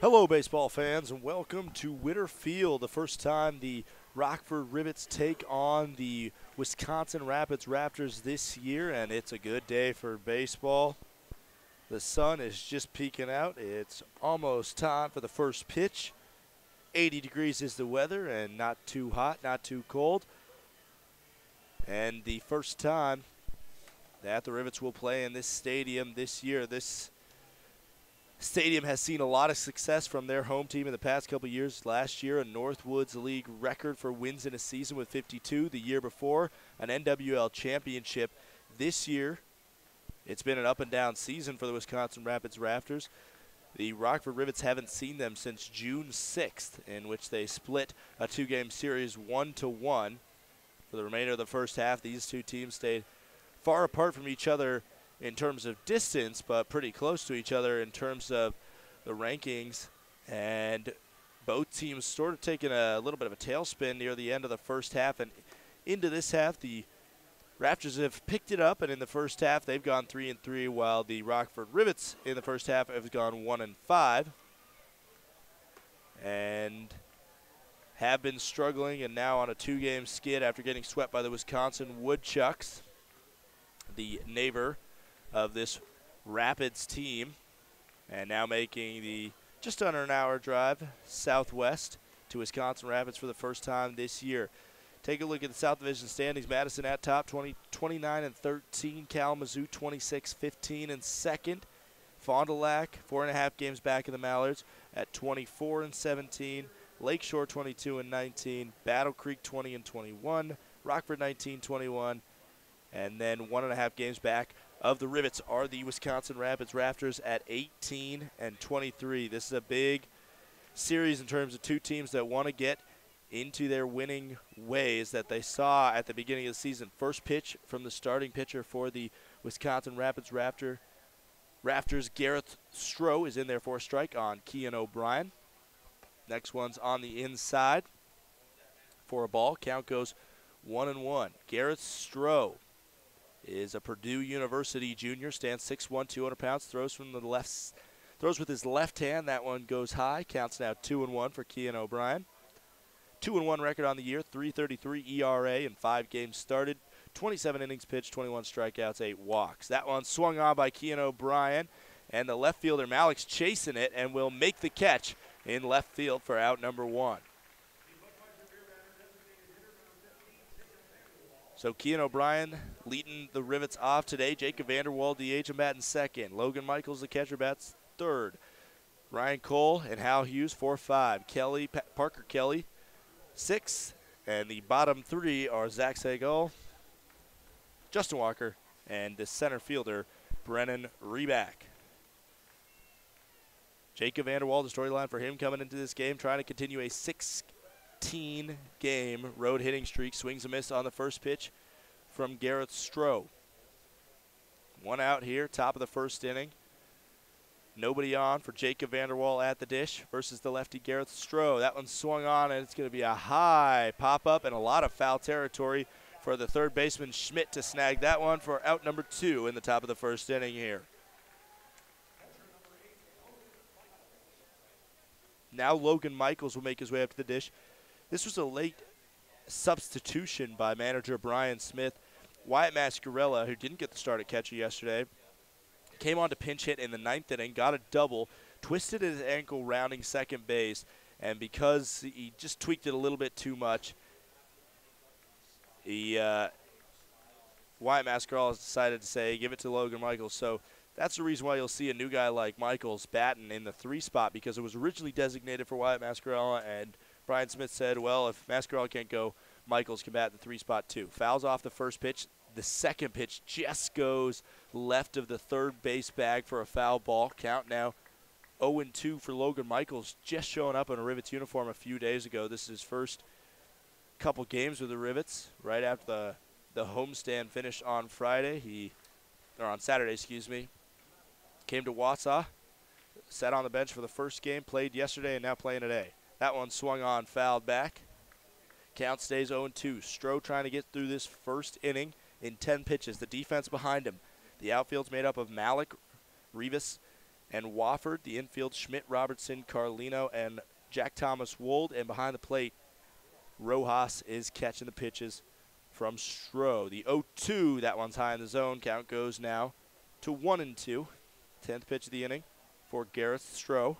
Hello, baseball fans, and welcome to Witter Field. The first time the Rockford Rivets take on the Wisconsin Rapids Rafters this year, and it's a good day for baseball. The sun is just peeking out. It's almost time for the first pitch. 80 degrees is the weather, and not too hot, not too cold. And the first time that the Rivets will play in this stadium this year. This stadium has seen a lot of success from their home team in the past couple of years. Last year, a Northwoods League record for wins in a season with 52. The year before, an NWL championship. This year, it's been an up-and-down season for the Wisconsin Rapids Rafters. The Rockford Rivets haven't seen them since June 6th, in which they split a two-game series 1-1. For the remainder of the first half, these two teams stayed far apart from each other in terms of distance, but pretty close to each other in terms of the rankings. And both teams sort of taking a little bit of a tailspin near the end of the first half. And into this half, the Rafters have picked it up, and in the first half, they've gone 3-3, while the Rockford Rivets in the first half have gone 1-5. And have been struggling, and now on a two-game skid after getting swept by the Wisconsin Woodchucks, the neighbor of this Rapids team, and now making the just under an hour drive southwest to Wisconsin Rapids for the first time this year. Take a look at the South Division standings. Madison at top, 29-13. Kalamazoo 26-15 in second. Fond du Lac 4.5 games back of the Mallards at 24-17. Lakeshore 22-19. Battle Creek 20-21. Rockford 19-21. And then 1.5 games back of the Rivets are the Wisconsin Rapids Rafters at 18-23. This is a big series in terms of two teams that want to get into their winning ways that they saw at the beginning of the season. First pitch from the starting pitcher for the Wisconsin Rapids Rafters, Gareth Stroh, is in there for a strike on Kean O'Brien. Next one's on the inside for a ball. Count goes 1-1. Gareth Stroh is a Purdue University junior, stands 6'1", 200 pounds, throws with his left hand. That one goes high. Counts now 2-1 for Kean O'Brien. 2-1 record on the year, 3.33 ERA in 5 games started, 27 innings pitched, 21 strikeouts, 8 walks. That one swung on by Kean O'Brien, and the left fielder Malik's chasing it and will make the catch in left field for out number 1. So Kean O'Brien leading the Rivets off today. Jacob Vanderwall, DH, batting second. Logan Michaels, the catcher, bats third. Ryan Cole and Hal Hughes, 4-5. Parker Kelly, 6. And the bottom 3 are Zach Segal, Justin Walker, and the center fielder, Brennan Reback. Jacob Vanderwall, the storyline for him coming into this game, trying to continue a 16-game road hitting streak. Swings a miss on the first pitch from Gareth Stroh. 1 out here, top of the first inning. Nobody on for Jacob Vanderwall at the dish versus the lefty Gareth Stroh. That one swung on, and it's going to be a high pop-up and a lot of foul territory for the third baseman Schmidt to snag that one for out number 2 in the top of the first inning here. Now Logan Michaels will make his way up to the dish. This was a late substitution by manager Brian Smith. Wyatt Mascarella, who didn't get the start at catcher yesterday, came on to pinch hit in the 9th inning, got a double, twisted his ankle rounding second base, and because he just tweaked it a little bit too much, Wyatt Mascarella decided to say, give it to Logan Michaels. So that's the reason why you'll see a new guy like Michaels batting in the 3 spot, because it was originally designated for Wyatt Mascarella, and Brian Smith said, well, if Mascarella can't go, Michaels can bat in the 3 spot too. Fouls off the first pitch. The second pitch just goes left of the third base bag for a foul ball. Count now 0-2 for Logan Michaels, just showing up in a Rivets uniform a few days ago. This is his first couple games with the Rivets right after the homestand finished on Saturday, excuse me. Came to Wausau, sat on the bench for the first game, played yesterday, and now playing today. That one swung on, fouled back. Count stays 0-2. Stroh trying to get through this first inning in 10 pitches. The defense behind him. The outfield's made up of Malik, Rivas, and Wofford. The infield, Schmidt, Robertson, Carlino, and Jack Thomas Wold. And behind the plate, Rojas is catching the pitches from Stroh. The 0-2, that one's high in the zone. Count goes now to 1-2. 10th pitch of the inning for Gareth Stroh.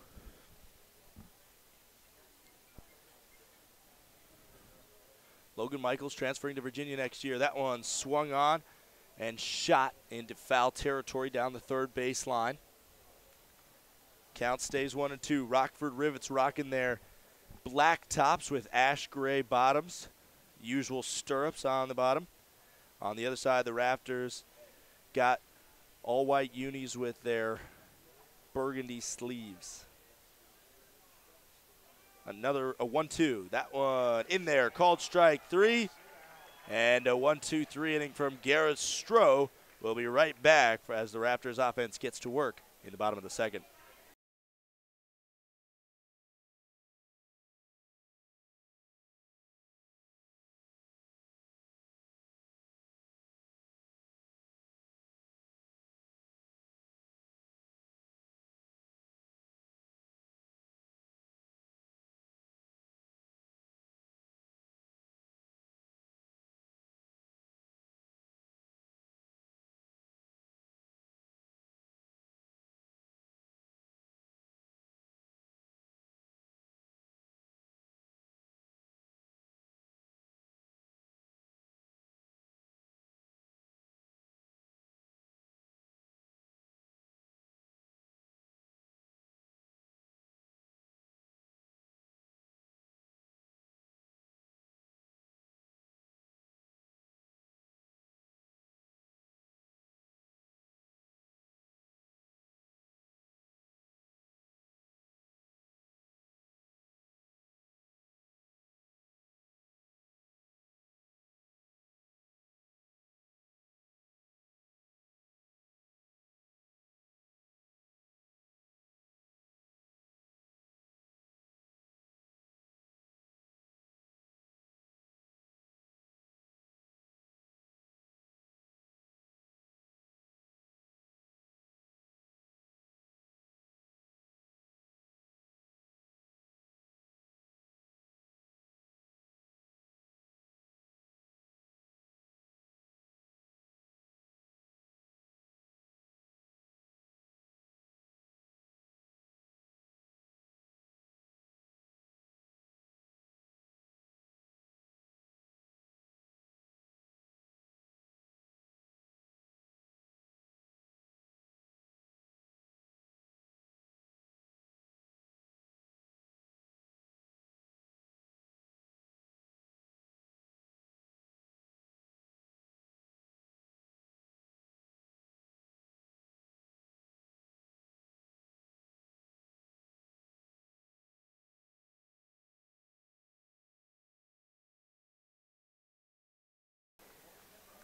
Logan Michaels transferring to Virginia next year. That one swung on and shot into foul territory down the third baseline. Count stays 1-2. Rockford Rivets rocking their black tops with ash gray bottoms. Usual stirrups on the bottom. On the other side, the Rafters got all white unis with their burgundy sleeves. Another a 1-2. That one in there. Called strike 3. And a 1-2-3 inning from Gareth Stroh. We'll be right back as the Rafters offense gets to work in the bottom of the second.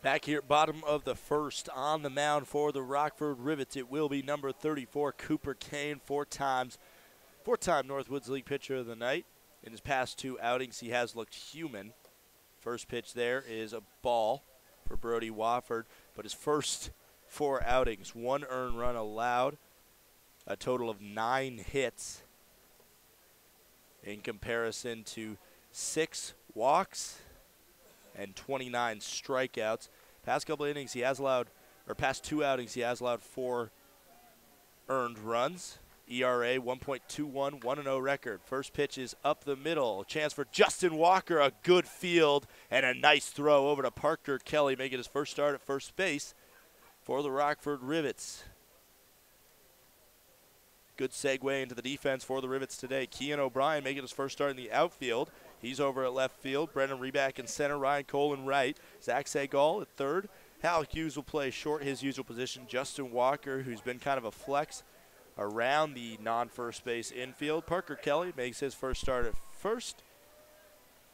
Back here, bottom of the first, on the mound for the Rockford Rivets, it will be number 34, Cooper Kane, four-time Northwoods League pitcher of the night. In his past 2 outings, he has looked human. First pitch there is a ball for Brody Wofford, but his first 4 outings, 1 earned run allowed, a total of 9 hits in comparison to 6 walks and 29 strikeouts. Past couple innings, he has allowed, or past 2 outings, he has allowed 4 earned runs. ERA 1.21, 1-0 record. First pitch is up the middle. A chance for Justin Walker, a good field, and a nice throw over to Parker Kelly, making his first start at first base for the Rockford Rivets. Good segue into the defense for the Rivets today. Kean O'Brien making his first start in the outfield. He's over at left field. Brendan Reback in center. Ryan Cole in right. Zach Segal at third. Hal Hughes will play short, his usual position. Justin Walker, who's been kind of a flex around the non-first base infield. Parker Kelly makes his first start at first.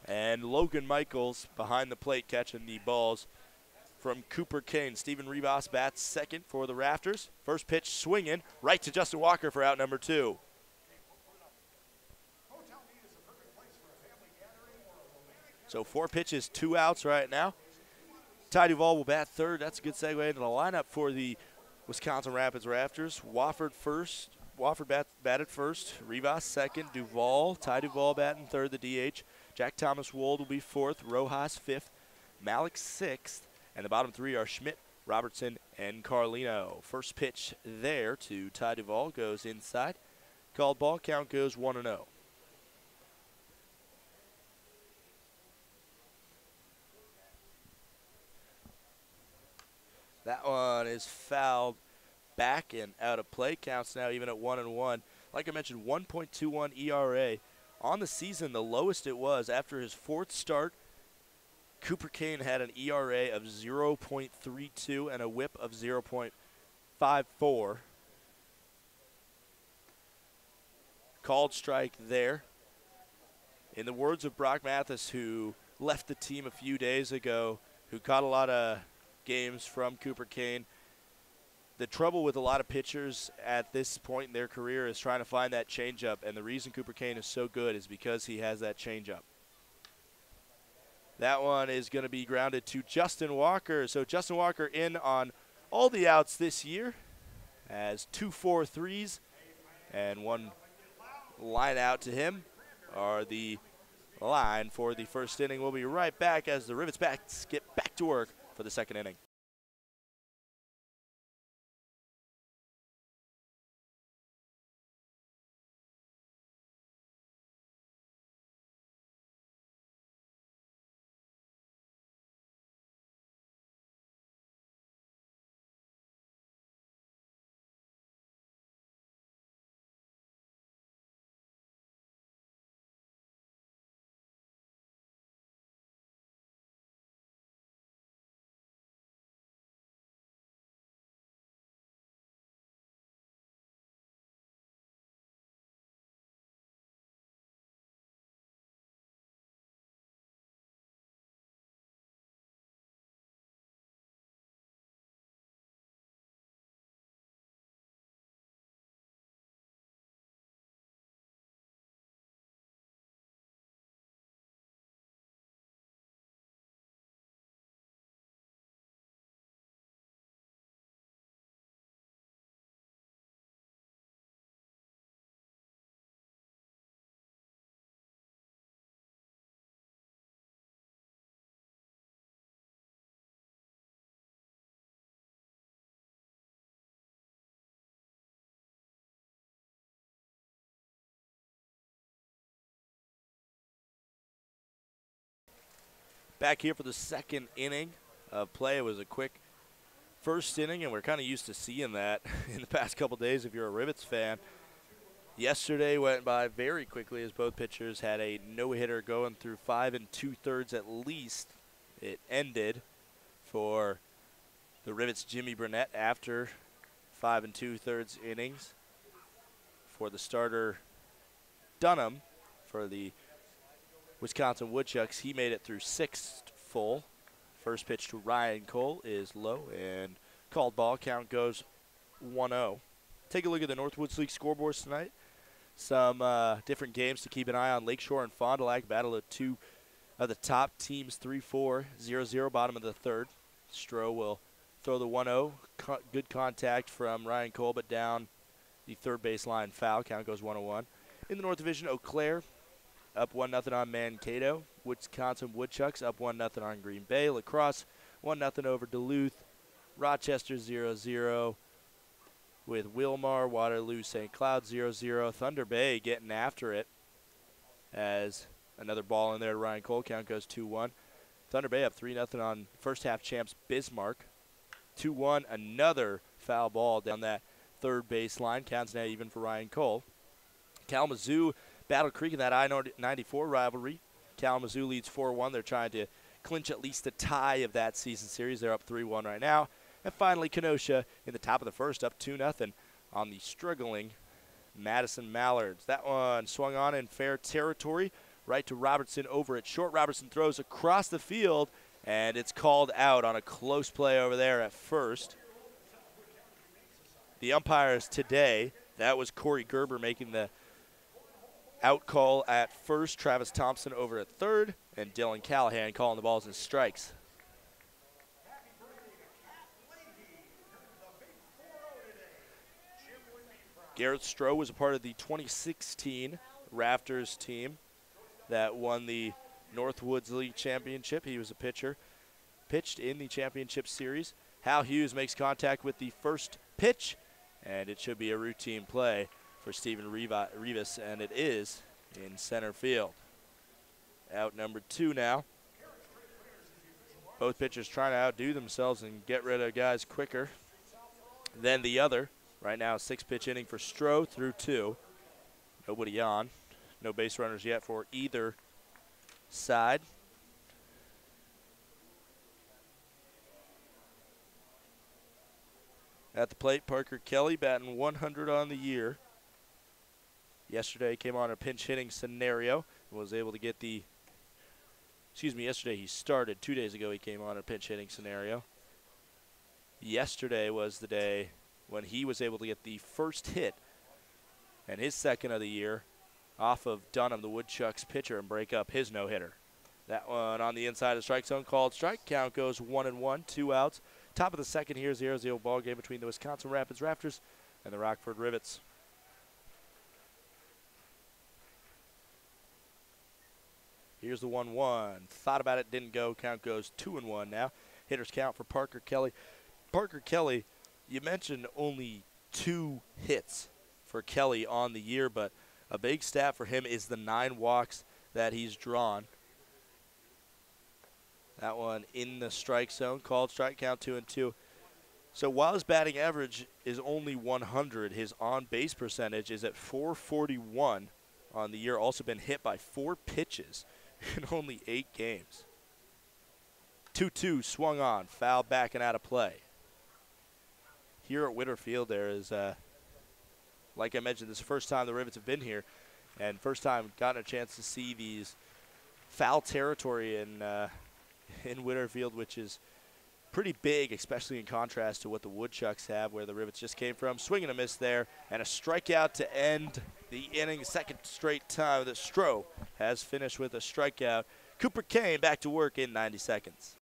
And Logan Michaels behind the plate catching the balls from Cooper Kane. Stephen Ribas bats second for the Rafters. First pitch swinging right to Justin Walker for out number 2. So 4 pitches, 2 outs right now. Ty Duvall will bat third. That's a good segue into the lineup for the Wisconsin Rapids Rafters. Wofford first, Wofford batted first. Rivas second. Ty Duvall batting third, the DH. Jack Thomas Wold will be fourth. Rojas fifth. Malik sixth. And the bottom three are Schmidt, Robertson, and Carlino. First pitch there to Ty Duvall goes inside. Called ball. Count goes 1-0. That one is fouled back and out of play. Counts now even at 1-1. Like I mentioned, 1.21 ERA. On the season, the lowest it was after his fourth start. Cooper Kane had an ERA of 0.32 and a whip of 0.54. Called strike there. In the words of Brock Mathis, who left the team a few days ago, who caught a lot of games from Cooper Kane, the trouble with a lot of pitchers at this point in their career is trying to find that changeup, and the reason Cooper Kane is so good is because he has that changeup. That one is going to be grounded to Justin Walker. So Justin Walker in on all the outs this year as 2 4-3s, and one line out to him are the line for the first inning. We'll be right back as the Rivets backs get back to work for the second inning. Back here for the second inning of play. It was a quick first inning, and we're kind of used to seeing that in the past couple days if you're a Rivets fan. Yesterday went by very quickly as both pitchers had a no-hitter going through 5 2/3 at least. It ended for the Rivets' Jimmy Burnett after 5 2/3 innings. For the starter, Dunham, for the Wisconsin Woodchucks, he made it through 6 full. First pitch to Ryan Cole is low and called ball. Count goes 1-0. Take a look at the Northwoods League scoreboards tonight. Some different games to keep an eye on. Lakeshore and Fond du Lac battle of two of the top teams, 3-4, 0-0, bottom of the third. Stroh will throw the 1-0. Good contact from Ryan Cole, but down the third baseline foul. Count goes 1-1. In the North Division, Eau Claire up 1-0 on Mankato. Wisconsin Woodchucks up 1-0 on Green Bay. La Crosse 1-0 over Duluth. Rochester 0-0 with Wilmar. Waterloo St. Cloud 0-0. Thunder Bay getting after it as another ball in there to Ryan Cole. Count goes 2-1. Thunder Bay up 3-0 on first half champs Bismarck. 2-1, another foul ball down that third baseline. Counts now even for Ryan Cole. Kalamazoo, Battle Creek in that I-94 rivalry. Kalamazoo leads 4-1. They're trying to clinch at least a tie of that season series. They're up 3-1 right now. And finally, Kenosha in the top of the first up 2-0 on the struggling Madison Mallards. That one swung on in fair territory. Right to Robertson over at short. Robertson throws across the field, and it's called out on a close play over there at first. The umpires today, that was Corey Gerber making the out call at first. Travis Thompson over at third, and Dylan Callahan calling the balls and strikes. Garrett Stroh was a part of the 2016 Rafters team that won the Northwoods League Championship. He was a pitcher, pitched in the championship series. Hal Hughes makes contact with the first pitch, and it should be a routine play for Stephen Rivas, and it is in center field. Out number 2 now. Both pitchers trying to outdo themselves and get rid of guys quicker than the other. Right now, 6-pitch inning for Stroh through 2. Nobody on. No base runners yet for either side. At the plate, Parker Kelly batting 100 on the year. Yesterday came on a pinch hitting scenario and was able to get the, yesterday he started. 2 days ago he came on a pinch hitting scenario. Yesterday was the day when he was able to get the first hit and his second of the year off of Dunham, the Woodchucks pitcher, and break up his no-hitter. That one on the inside of the strike zone, called strike. Count goes 1-1, 2 outs. Top of the second here, 0-0 ball game between the Wisconsin Rapids Rafters and the Rockford Rivets. Here's the 1-1. Thought about it, didn't go. Count goes 2-1 now. Hitters count for Parker Kelly. Parker Kelly, you mentioned only 2 hits for Kelly on the year, but a big stat for him is the 9 walks that he's drawn. That one in the strike zone, called strike, count 2-2. So while his batting average is only 100, his on-base percentage is at .441 on the year. Also been hit by 4 pitches in only 8 games. 2-2 swung on, foul back and out of play. Here at Witter Field, there is, like I mentioned, this is the first time the Rivets have been here, and first time gotten a chance to see these foul territory in Witter Field, which is pretty big, especially in contrast to what the Woodchucks have, where the Rivets just came from. Swing and a miss there, and a strikeout to end the inning. Second straight time that Stroh has finished with a strikeout. Cooper Kane back to work in 90 seconds.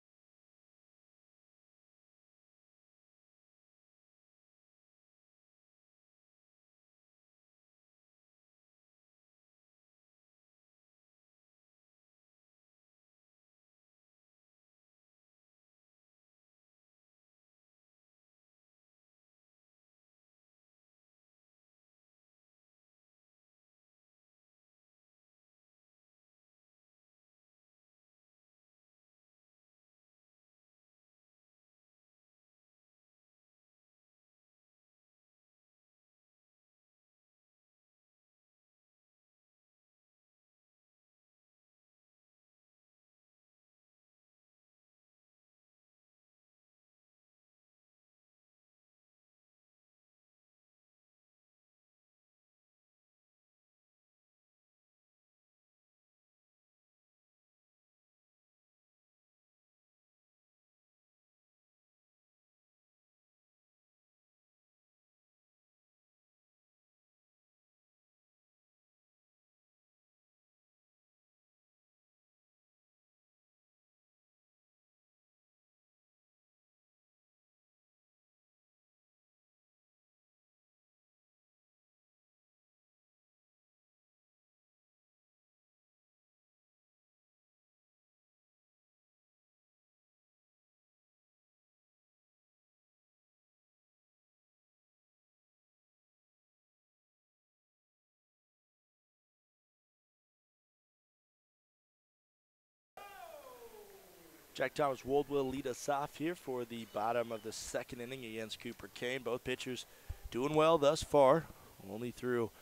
Jack Thomas Wold will lead us off here for the bottom of the second inning against Cooper Kane. Both pitchers doing well thus far, only through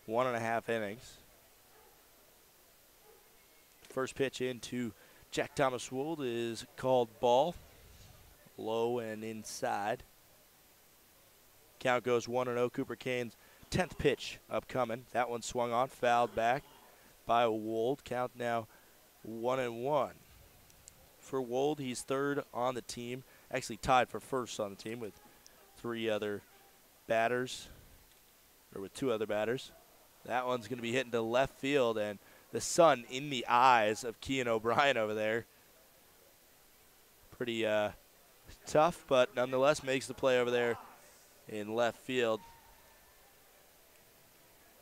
1.5 innings. First pitch into Jack Thomas Wold is called ball, low and inside. Count goes 1-0. Cooper Kane's 10th pitch upcoming. That one swung on, fouled back by Wold. Count now 1-1. For Wold, he's third on the team, actually tied for first on the team with 2 other batters. That one's going to be hitting to left field, and the sun in the eyes of Kean O'Brien over there. Pretty tough, but nonetheless makes the play over there in left field.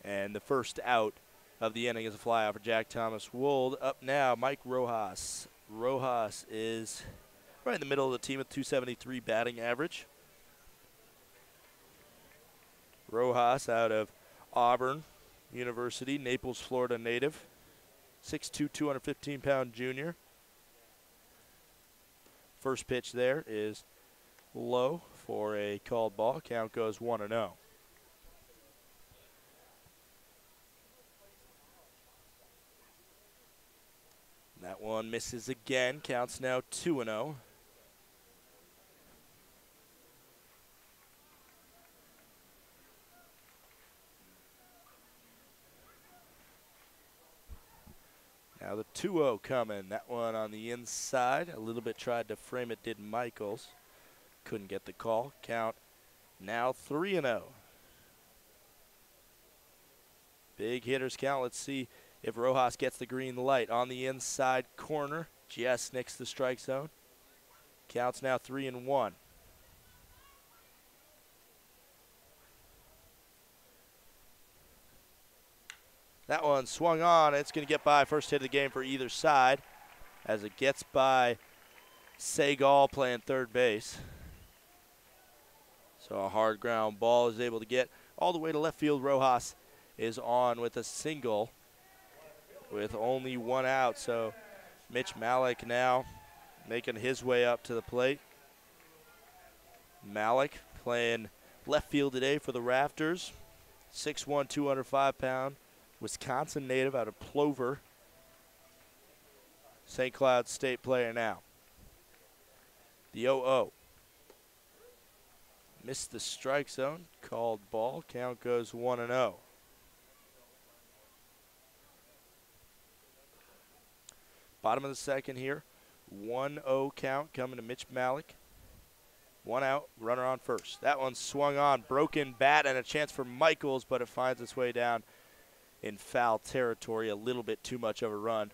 And the first out of the inning is a fly out for Jack Thomas Wold. Up now, Mike Rojas. Rojas is right in the middle of the team with 273 batting average. Rojas out of Auburn University, Naples, Florida native. 6'2", 215-pound junior. First pitch there is low for a called ball. Count goes 1-0. That one misses again. Counts now 2-0. Now the 2-0 coming. That one on the inside. A little bit tried to frame it, did Michaels. Couldn't get the call. Count now 3-0. Big hitters count. Let's see if Rojas gets the green light. On the inside corner, just nicks the strike zone. Counts now 3-1. That one swung on. It's going to get by. First hit of the game for either side as it gets by Segal playing third base. So a hard ground ball is able to get all the way to left field. Rojas is on with a single with only one out. So Mitch Malik now making his way up to the plate. Malik playing left field today for the Rafters. 6'1", 205-pound. Wisconsin native out of Plover. St. Cloud State player now. The 0-0. Missed the strike zone. Called ball. Count goes 1-0. Bottom of the second here. 1-0 count coming to Mitch Malik. One out, runner on first. That one swung on. Broken bat and a chance for Michaels, but it finds its way down in foul territory. A little bit too much of a run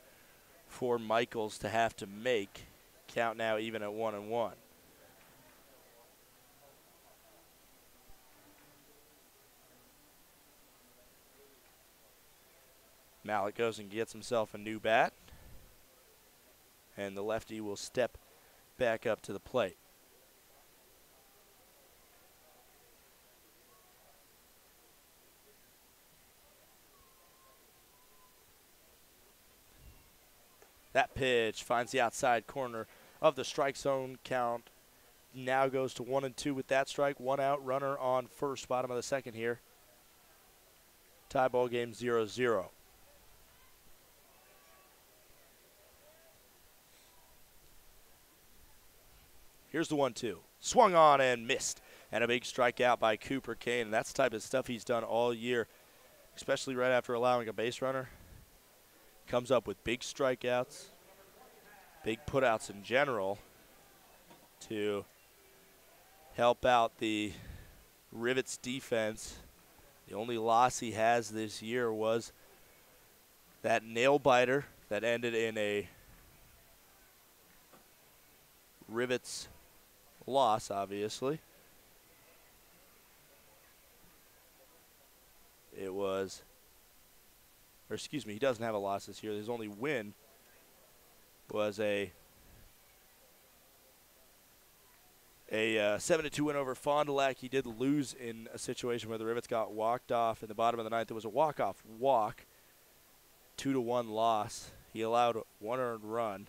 for Michaels to have to make. Count now even at 1-1. Malik goes and gets himself a new bat. And the lefty will step back up to the plate. That pitch finds the outside corner of the strike zone. Count now goes to 1-2 with that strike. One out, runner on first, bottom of the second here. Tie ball game 0-0. Here's the 1-2. Swung on and missed. And a big strikeout by Cooper Kane. And that's the type of stuff he's done all year, especially right after allowing a base runner. Comes up with big strikeouts, big putouts in general to help out the Rivets defense. The only loss he has this year was that nail biter that ended in a Rivets loss, obviously. It was, or excuse me, he doesn't have a loss this year. His only win was a 7-2 win over Fond du Lac. He did lose in a situation where the Rivets got walked off in the bottom of the ninth. It was a walk-off walk, 2-1 loss. He allowed one earned run.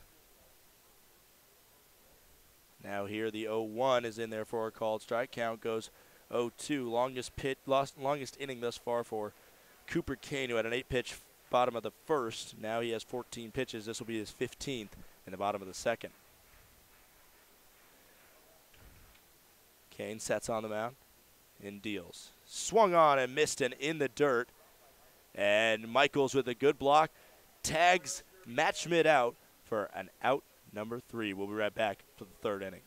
Now here the 0-1 is in there for a called strike. Count goes 0-2. Longest inning thus far for Cooper Kane, who had an 8-pitch bottom of the first. Now he has 14 pitches. This will be his 15th in the bottom of the second. Kane sets on the mound and deals. Swung on and missed and in the dirt. And Michaels with a good block tags Matt Schmidt out for an out number 3. We'll be right back for the third inning.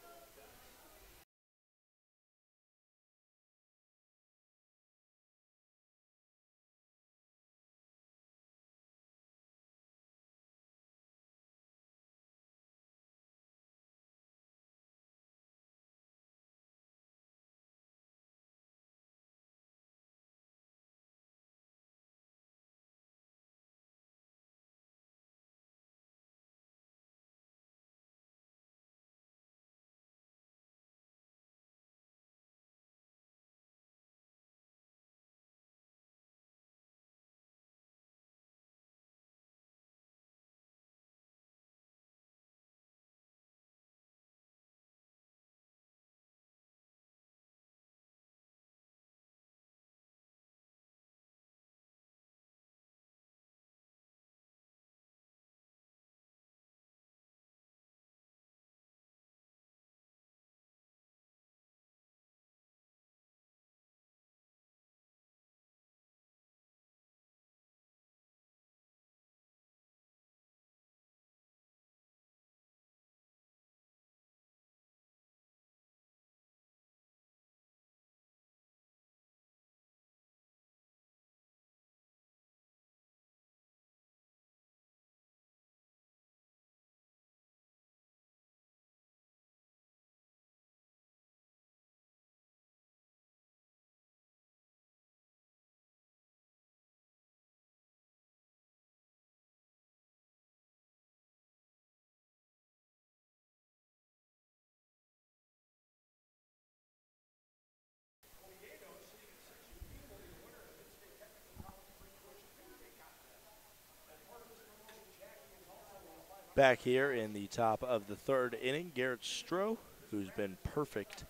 Back here in the top of the third inning, Garrett Stroh, who's been perfect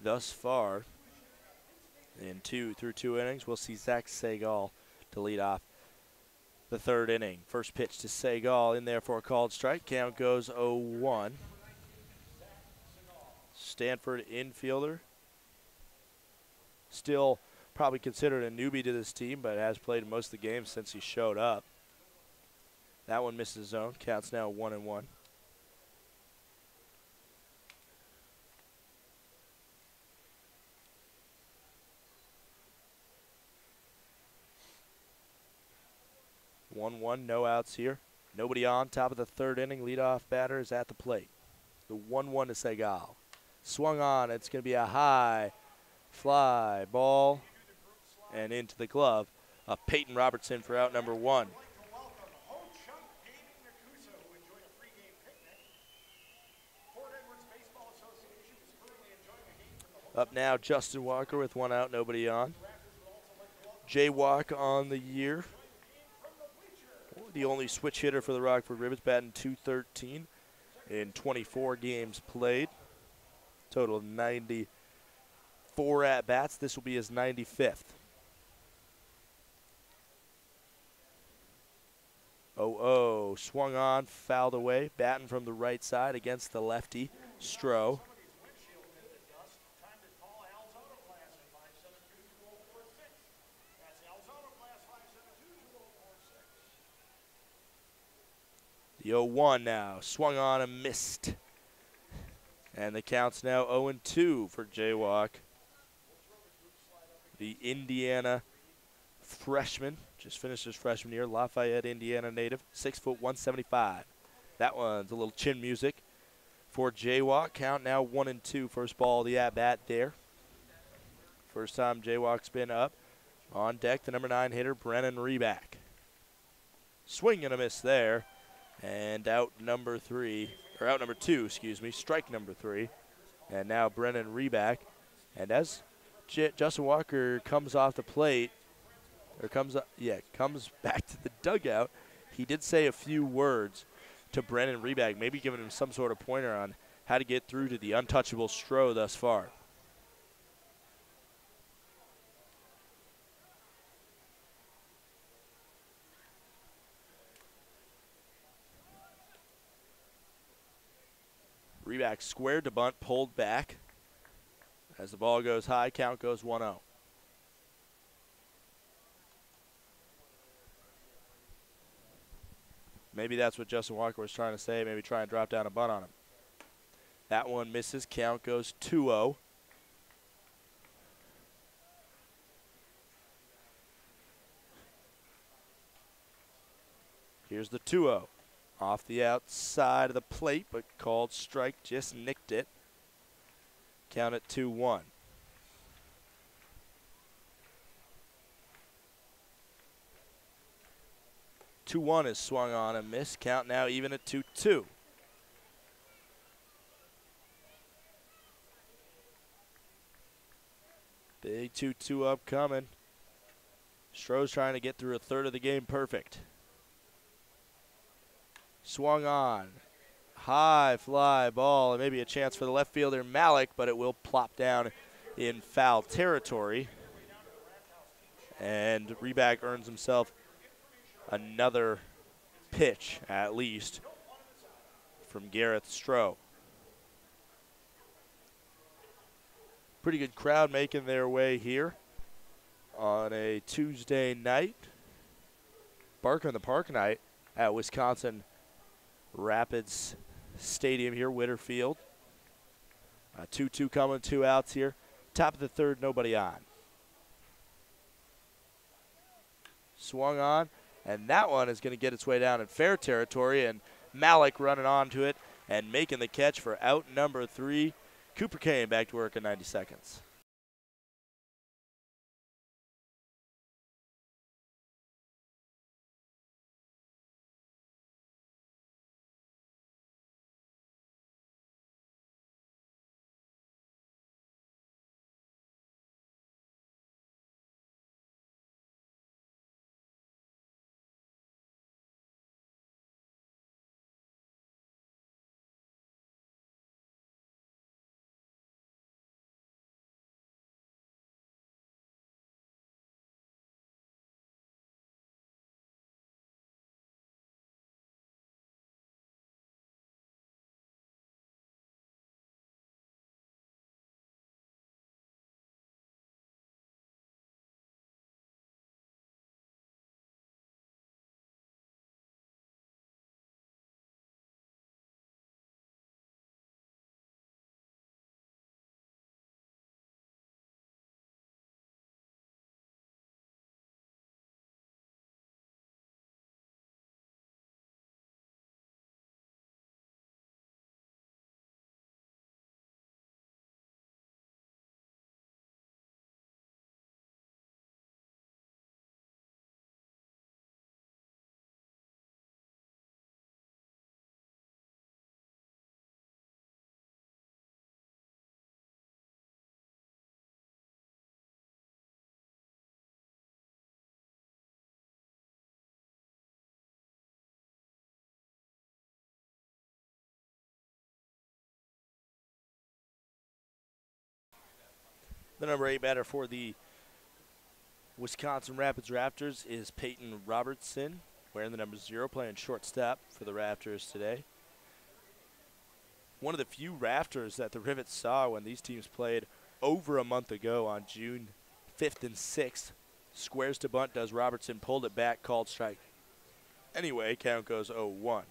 thus far in through two innings. We'll see Zach Segal to lead off the third inning. First pitch to Segal in there for a called strike. Count goes 0-1. Stanford infielder. Still probably considered a newbie to this team, but has played most of the games since he showed up. That one misses zone. Counts now 1-1. No outs here. Nobody on. Top of the third inning. Leadoff batter is at the plate. The 1-1 to Segal. Swung on. It's going to be a high fly ball and into the glove of Peyton Robertson for out number 1. Up now, Justin Walker with 1 out, nobody on. Jay Walk on the year. The only switch hitter for the Rockford Rivets, batting .213 in 24 games played. Total of 94 at-bats. This will be his 95th. 0-0, swung on, fouled away, batting from the right side against the lefty, Stroh. The 0-1 now, swung on and missed. And the count's now 0-2 for Jaywalk. The Indiana freshman, just finished his freshman year, Lafayette, Indiana native, 6 foot 175. That one's a little chin music for Jaywalk. Count now 1-2, first ball of the at-bat there. First time Jaywalk's been up. On deck, the number 9 hitter, Brennan Reback. Swing and a miss there. And out number 2, excuse me, strike number 3. And now Brennan Reback. And as Justin Walker comes off the plate, or comes back to the dugout, he did say a few words to Brennan Reback, maybe giving him some sort of pointer on how to get through to the untouchable Stroh thus far. Reback squared to bunt, pulled back. As the ball goes high, count goes 1-0. Maybe that's what Justin Walker was trying to say, maybe try and drop down a bunt on him. That one misses, count goes 2-0. Here's the 2-0. Off the outside of the plate, but called strike, just nicked it. Count at 2-1. Two-1 is swung on and missed. Count now even at 2-2. Big 2-2 upcoming. Stroh's trying to get through a third of the game perfect. Swung on. High fly ball, and maybe a chance for the left fielder Malik, but it will plop down in foul territory. And Reback earns himself another pitch, at least, from Gareth Stroh. Pretty good crowd making their way here on a Tuesday night. Bark on the Park night at Wisconsin Rapids Stadium here, Witter Field. 2-2 coming, 2 outs here. Top of the third, nobody on. Swung on, and that one is going to get its way down in fair territory, and Malik running onto it and making the catch for out number 3. Cooper Kane back to work in 90 seconds. The number 8 batter for the Wisconsin Rapids Rafters is Peyton Robertson, wearing the number 0, playing shortstop for the Rafters today. One of the few Rafters that the Rivets saw when these teams played over a month ago on June 5th and 6th. Squares to bunt, does Robertson, pulled it back, called strike. Anyway, count goes 0-1.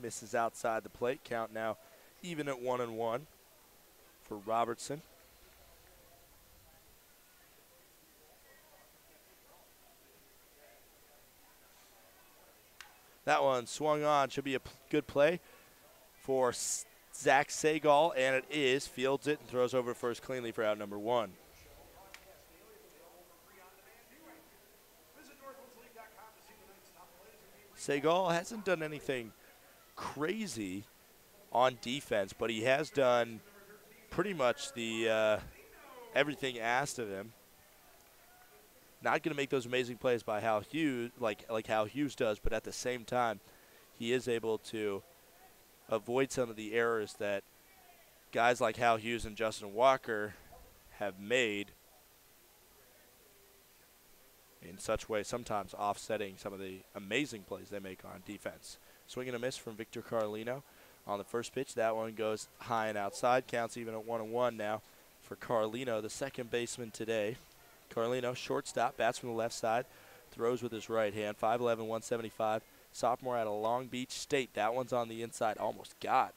Misses outside the plate. Count now even at 1-1 for Robertson. That one swung on. Should be a good play for Zach Segal, and it is. Fields it and throws over first cleanly for out number 1. Segal hasn't done anything crazy on defense, but he has done pretty much the everything asked of him. Not going to make those amazing plays by Hal Hughes, like Hal Hughes does, but at the same time, he is able to avoid some of the errors that guys like Hal Hughes and Justin Walker have made in such way, sometimes offsetting some of the amazing plays they make on defense. Swing and a miss from Victor Carlino on the first pitch. That one goes high and outside. Counts even at 1-1 now for Carlino, the second baseman today. Carlino, shortstop, bats from the left side, throws with his right hand. 5'11", 175. Sophomore out of Long Beach State. That one's on the inside. Almost got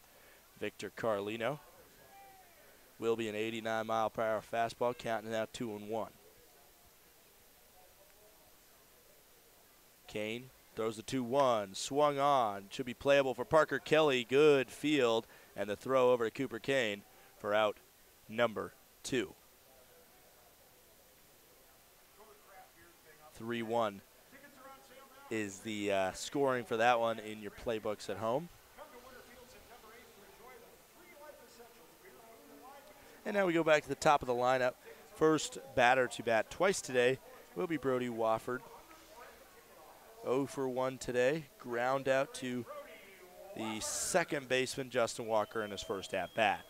Victor Carlino. Will be an 89-mile-per-hour fastball. Counting now 2-1. Kane throws the 2-1. Swung on. Should be playable for Parker Kelly. Good field. And the throw over to Cooper Kane for out number 2. 3-1 is the scoring for that one in your playbooks at home. And now we go back to the top of the lineup. First batter to bat twice today will be Brody Wofford. 0 for 1 today. Ground out to the second baseman, Justin Walker, in his first at-bat.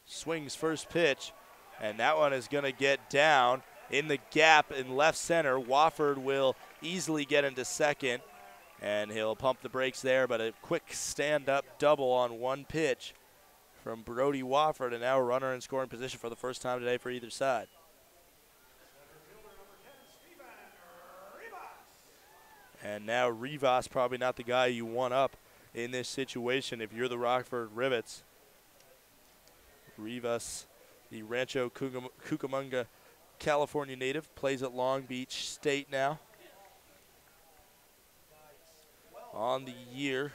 Swings first pitch, and that one is going to get down in the gap in left center. Wofford will easily get into second, and he'll pump the brakes there, but a quick stand-up double on one pitch from Brody Wofford, and now a runner in scoring position for the first time today for either side. And now Rivas, probably not the guy you want up in this situation if you're the Rockford Rivets. Rivas, the Rancho Cucamonga, California native, plays at Long Beach State now. On the year,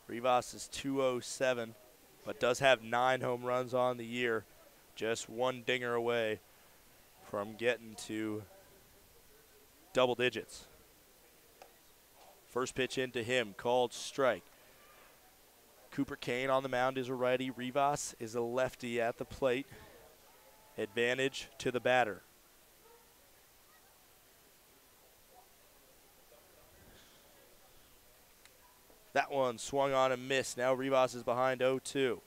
Rivas is 207, but does have 9 home runs on the year. Just one dinger away from getting to double digits. First pitch into him, called strike. Cooper Kane on the mound is a righty. Rivas is a lefty at the plate. Advantage to the batter. That one swung on and missed. Now Rivas is behind 0-2.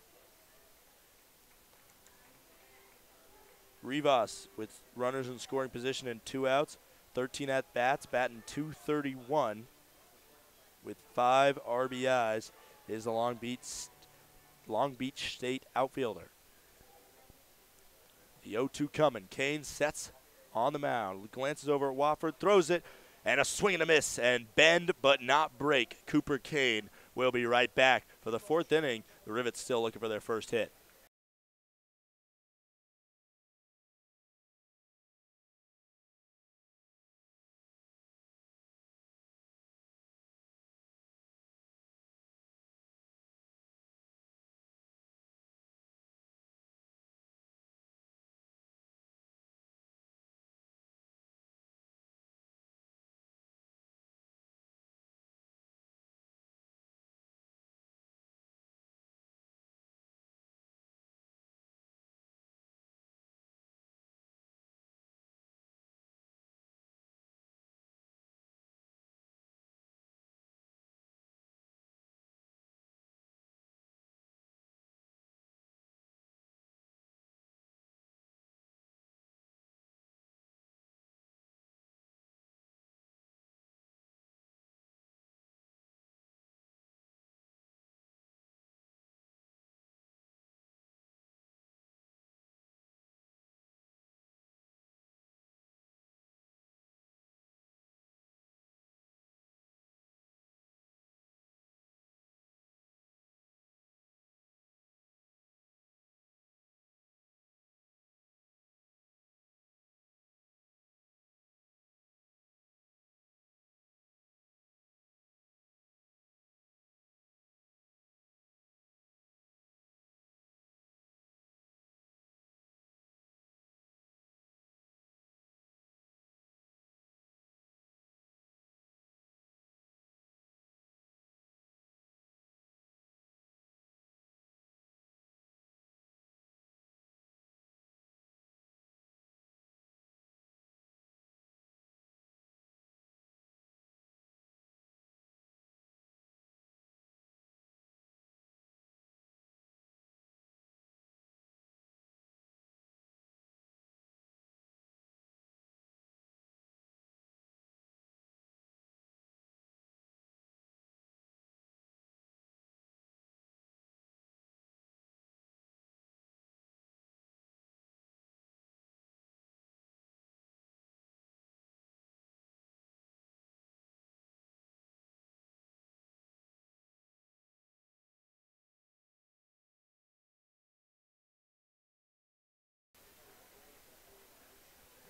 Rivas with runners in scoring position and 2 outs. 13 at-bats, batting .231 with 5 RBIs is the Long Beach State outfielder. The 0-2 coming. Kane sets on the mound. Glances over at Wofford, throws it, and a swing and a miss, and bend but not break. Cooper Kane will be right back for the 4th inning. The Rivets still looking for their first hit.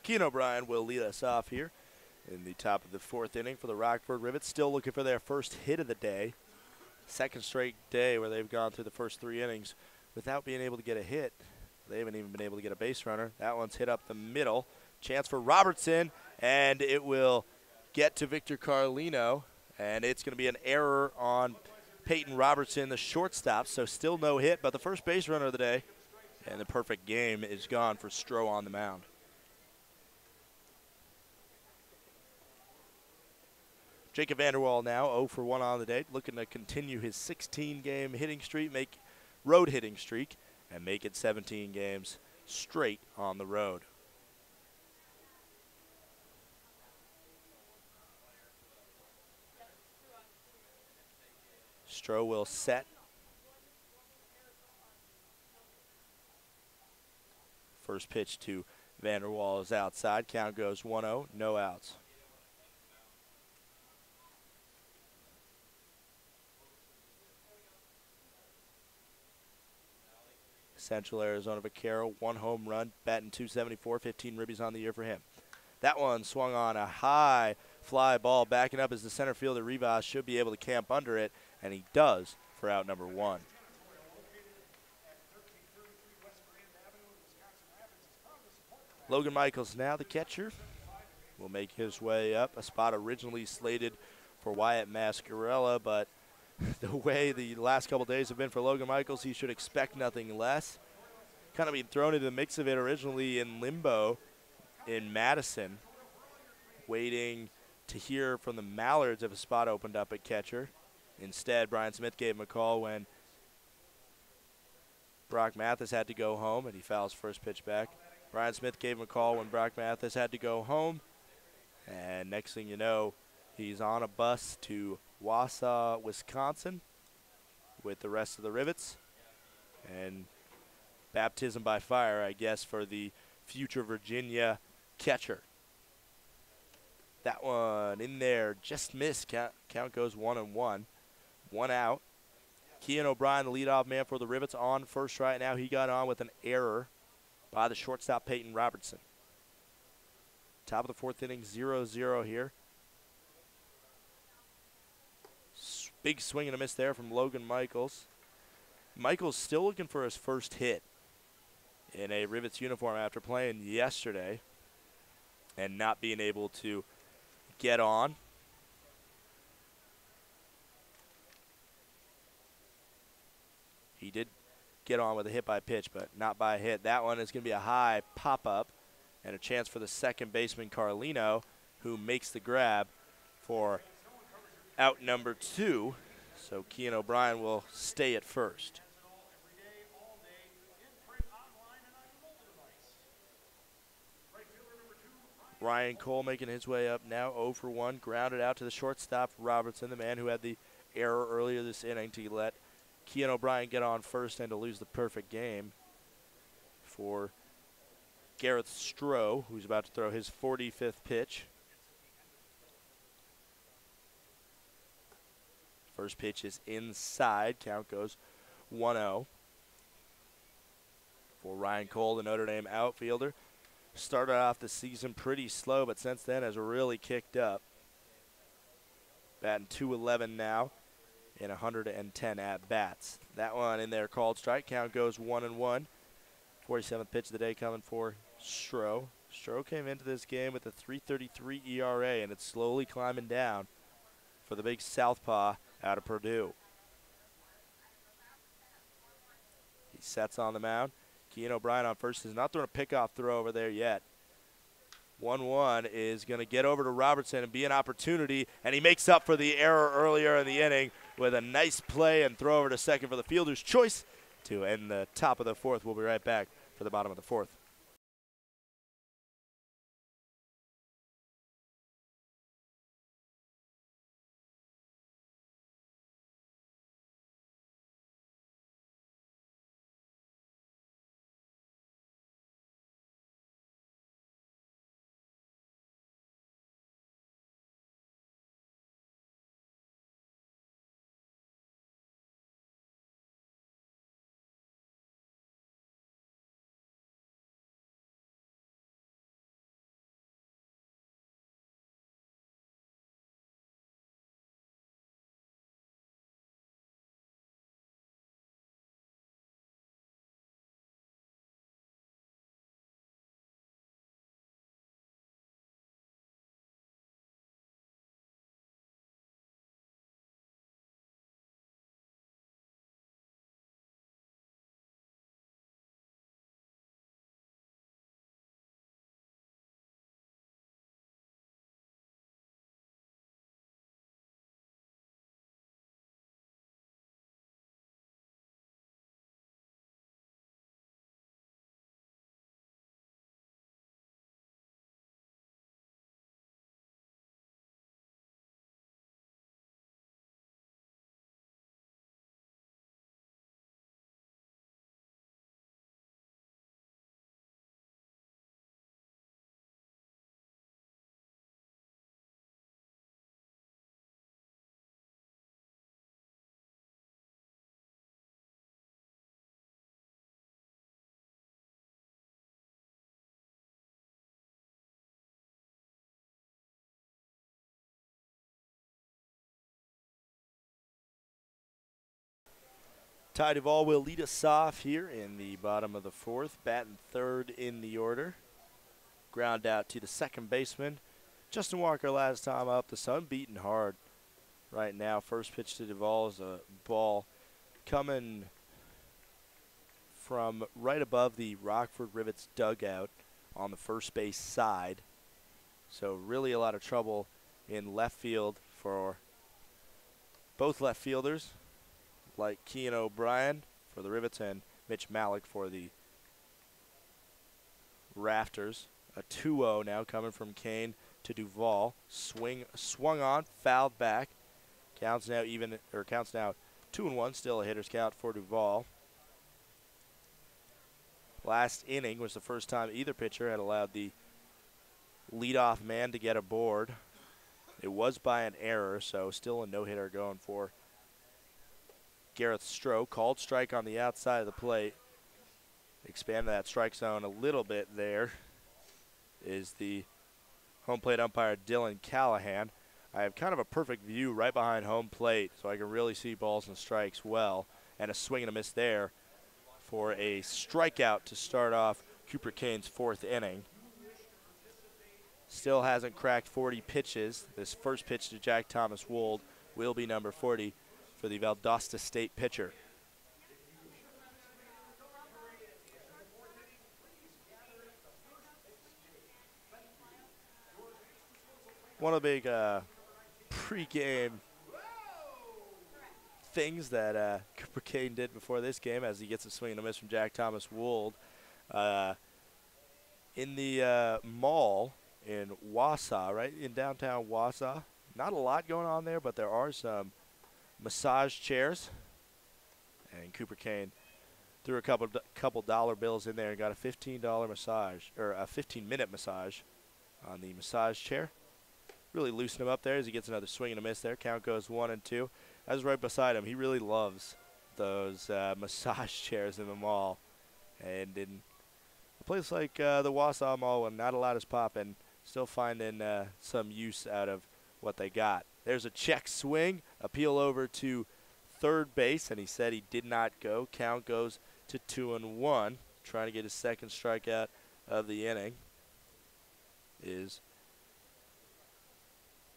Kean O'Brien will lead us off here in the top of the 4th inning for the Rockford Rivets. Still looking for their first hit of the day. Second straight day where they've gone through the first 3 innings without being able to get a hit. They haven't even been able to get a base runner. That one's hit up the middle. Chance for Robertson, and it will get to Victor Carlino, and it's going to be an error on Peyton Robertson, the shortstop, so still no hit, but the first base runner of the day, and the perfect game is gone for Stroh on the mound. Jacob Vanderwall now 0 for 1 on the day, looking to continue his 16-game hitting streak, road hitting streak, and make it 17 games straight on the road. Stroh will set. First pitch to Vanderwall is outside. Count goes 1-0, no outs. Central Arizona Vaquero, 1 home run, batting .274, 15 ribbies on the year for him. That one swung on a high fly ball, backing up as the center fielder Rivas should be able to camp under it, and he does for out number 1. Logan Michaels now the catcher will make his way up, a spot originally slated for Wyatt Mascarella, but the way the last couple days have been for Logan Michaels, he should expect nothing less. Kind of being thrown into the mix of it originally in limbo in Madison, waiting to hear from the Mallards if a spot opened up at catcher. Instead, Brian Smith gave him a call when Brock Mathis had to go home, and he fouls first pitch back. Brian Smith gave him a call when Brock Mathis had to go home, and next thing you know, he's on a bus to Wausau, Wisconsin with the rest of the Rivets, and baptism by fire, I guess, for the future Virginia catcher. That one in there, just missed. Count goes 1-1. 1 out. Kean O'Brien, the leadoff man for the Rivets, on first right now. He got on with an error by the shortstop Peyton Robertson. Top of the 4th inning, 0-0 here. Big swing and a miss there from Logan Michaels. Michaels still looking for his first hit in a Rivets uniform after playing yesterday and not being able to get on. He did get on with a hit by pitch, but not by a hit. That one is going to be a high pop-up and a chance for the second baseman Carlino, who makes the grab for out number 2. So Kean O'Brien will stay at first. Ryan Cole making his way up now, 0 for 1, grounded out to the shortstop Robertson, the man who had the error earlier this inning to let Kean O'Brien get on first and to lose the perfect game for Gareth Stroh, who's about to throw his 45th pitch. First pitch is inside. Count goes 1-0 for Ryan Cole, the Notre Dame outfielder. Started off the season pretty slow, but since then has really kicked up. Batting .211 now in 110 at-bats. That one in there called strike. Count goes 1-1. 47th pitch of the day coming for Stroh. Stroh came into this game with a .333 ERA, and it's slowly climbing down for the big southpaw out of Purdue. He sets on the mound. Kean O'Brien on first has not thrown a pickoff throw over there yet. 1-1 is going to get over to Robertson and be an opportunity, and he makes up for the error earlier in the inning with a nice play and throw over to second for the fielder's choice to end the top of the 4th. We'll be right back for the bottom of the 4th. Ty Duvall will lead us off here in the bottom of the fourth, batting third in the order. Ground out to the second baseman. Justin Walker last time up. The sun beating hard right now. First pitch to Duvall is a ball coming from right above the Rockford Rivets dugout on the first base side. So really a lot of trouble in left field for both left fielders, like Kean O'Brien for the Rivets and Mitch Malik for the Rafters. A 2-0 now coming from Kane to Duvall. Swung on, fouled back. Counts now 2-1. Still a hitter's count for Duvall. Last inning was the first time either pitcher had allowed the leadoff man to get aboard. It was by an error, so still a no-hitter going for Gareth Stroh. Called strike on the outside of the plate. Expanded that strike zone a little bit there is the home plate umpire Dylan Callahan. I have kind of a perfect view right behind home plate, so I can really see balls and strikes well. And a swing and a miss there for a strikeout to start off Cooper Kane's fourth inning. Still hasn't cracked 40 pitches. This first pitch to Jack Thomas Wold will be number 40 for the Valdosta State pitcher. One of the big pregame things that Cooper Kane did before this game, as he gets a swing and a miss from Jack Thomas Wold, in the mall in Wausau, right in downtown Wausau. Not a lot going on there, but there are some massage chairs. And Cooper Kane threw a couple dollar bills in there and got a $15 massage, or a 15-minute massage on the massage chair. Really loosened him up there as he gets another swing and a miss there. Count goes 1-2. I was right beside him. He really loves those massage chairs in the mall. And in a place like the Wausau Mall, when not a lot is popping, still finding some use out of what they got. There's a check swing, appeal over to third base, and he said he did not go. Count goes to 2-1. Trying to get his second strikeout of the inning is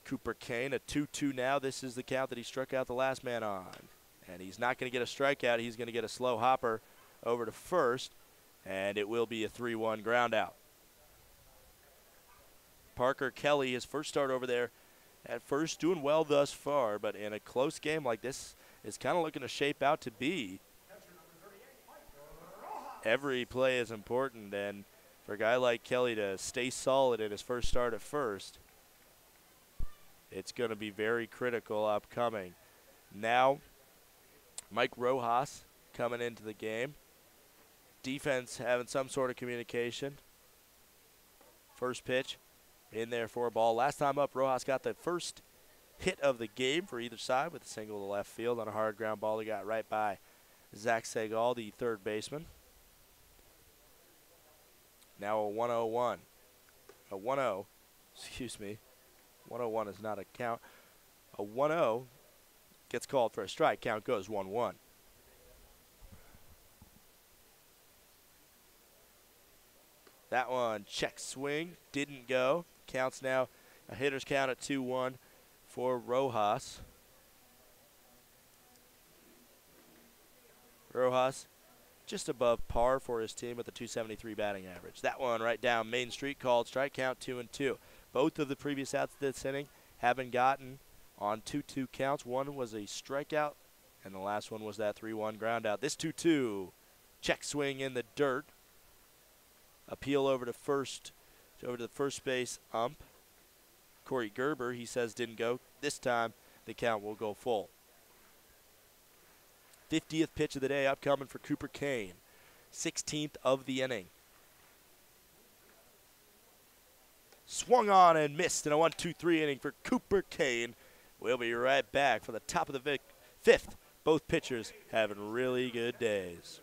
Cooper Kane. A 2-2 now. This is the count that he struck out the last man on. And he's not going to get a strikeout. He's going to get a slow hopper over to first, and it will be a 3-1 ground out. Parker Kelly, his first start over there at first, doing well thus far, but in a close game like this, is kind of looking to shape out to be. Every play is important, and for a guy like Kelly to stay solid in his first start at first, it's going to be very critical upcoming. Now, Mike Rojas coming into the game. Defense having some sort of communication. First pitch in there for a ball. Last time up, Rojas got the first hit of the game for either side with a single to left field on a hard ground ball. He got right by Zach Segal, the third baseman. Now a 1-0-1. A 1-0, excuse me. 1-0-1 is not a count. A 1-0 gets called for a strike. Count goes 1-1. That one, check swing, didn't go. Counts now a hitter's count at 2-1 for Rojas. Rojas just above par for his team with a .273 batting average. That one right down Main Street, called strike, count 2-2. Both of the previous outs this inning have been gotten on 2-2 counts. One was a strikeout, and the last one was that 3-1 ground out. This 2-2, check swing in the dirt. Appeal over to the first base ump. Corey Gerber, he says, didn't go. This time, the count will go full. 50th pitch of the day upcoming for Cooper Kane. 16th of the inning. Swung on and missed in a 1-2-3 inning for Cooper Kane. We'll be right back for the top of the fifth. Both pitchers having really good days.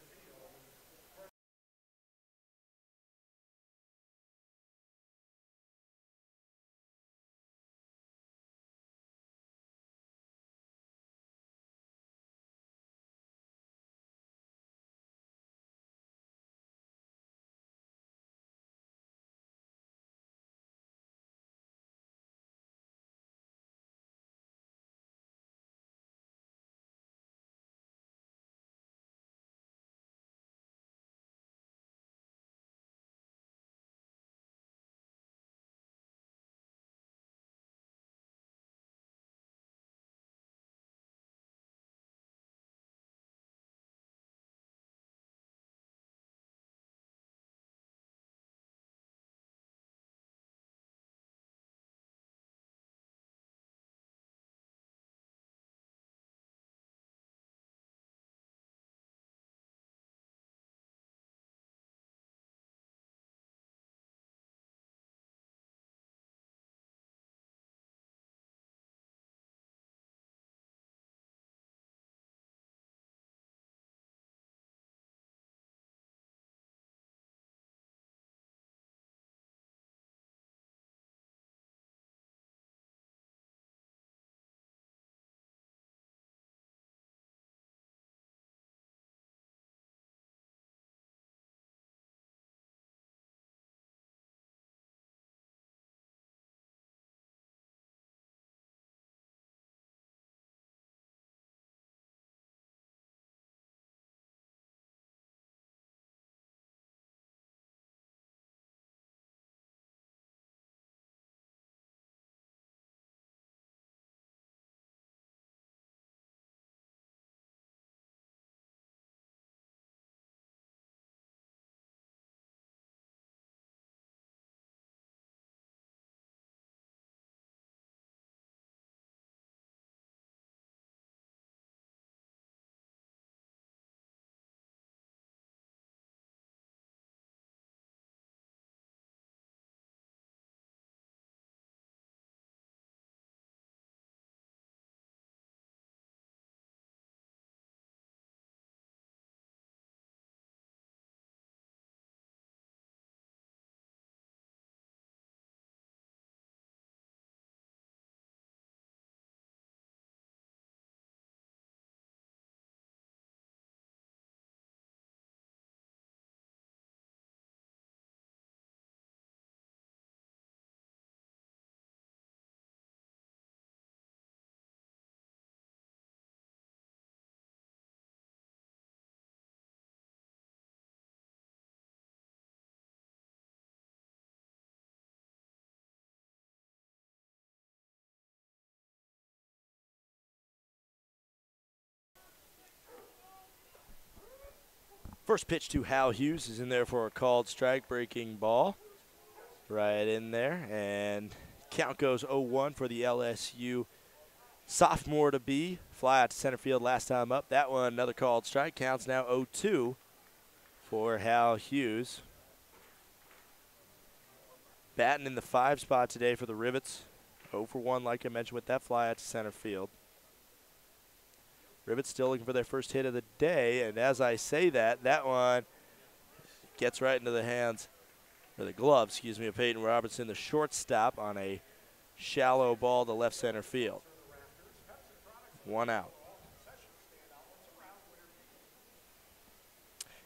First pitch to Hal Hughes is in there for a called strike, breaking ball. Right in there, and count goes 0-1 for the LSU sophomore to be. Fly out to center field last time up. That one, another called strike. Counts now 0-2 for Hal Hughes. Batting in the 5 spot today for the Rivets. 0 for 1, like I mentioned, with that fly out to center field. Rivets still looking for their first hit of the day, and as I say that, that one gets right into the hands, or the glove, excuse me, of Peyton Robertson, the shortstop, on a shallow ball to left center field. 1 out.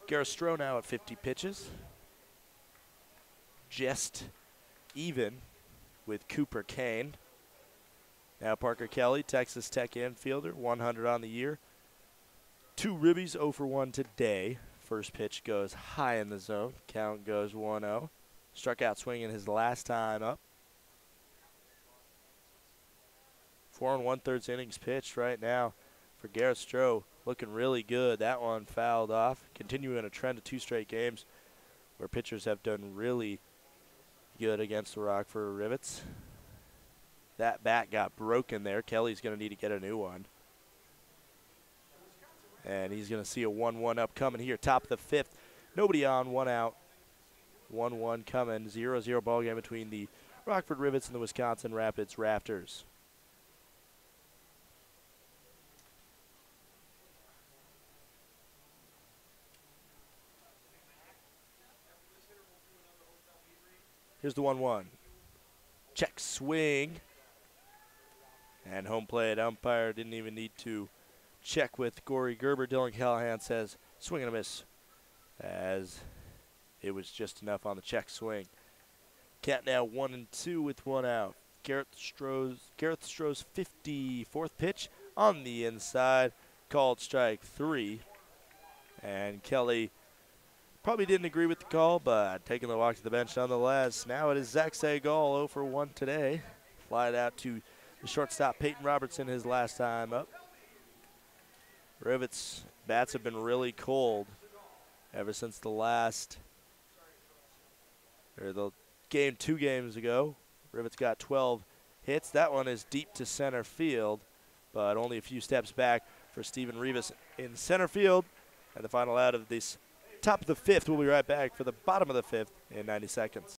Gareth Stroh now at 50 pitches. Just even with Cooper Kane. Now Parker Kelly, Texas Tech infielder, 100 on the year. 2 ribbies, 0 for 1 today. First pitch goes high in the zone. Count goes 1-0. Struck out swinging his last time up. 4 1/3 innings pitched right now for Gareth Stroh. Looking really good. That one fouled off. Continuing a trend of 2 straight games where pitchers have done really good against the Rockford Rivets. That bat got broken there. Kelly's going to need to get a new one. And he's going to see a 1-1 upcoming here. Top of the 5th. Nobody on, 1 out. 1-1 coming. 0-0 ball game between the Rockford Rivets and the Wisconsin Rapids Rafters. Here's the 1-1. Check swing. And home plate umpire didn't even need to check with Gory Gerber. Dylan Callahan says swing and a miss, as it was just enough on the check swing. Count now 1-2 with 1 out. Gareth Stroh's 54th pitch on the inside, called strike 3. And Kelly probably didn't agree with the call, but taking the walk to the bench nonetheless. Now it is Zach Segal, 0 for 1 today. Flied out to the shortstop, Peyton Robertson, his last time up. Rivets' bats have been really cold ever since the game 2 games ago. Rivets got 12 hits. That one is deep to center field, but only a few steps back for Steven Rivas in center field. And the final out of this top of the 5th. We'll be right back for the bottom of the 5th in 90 seconds.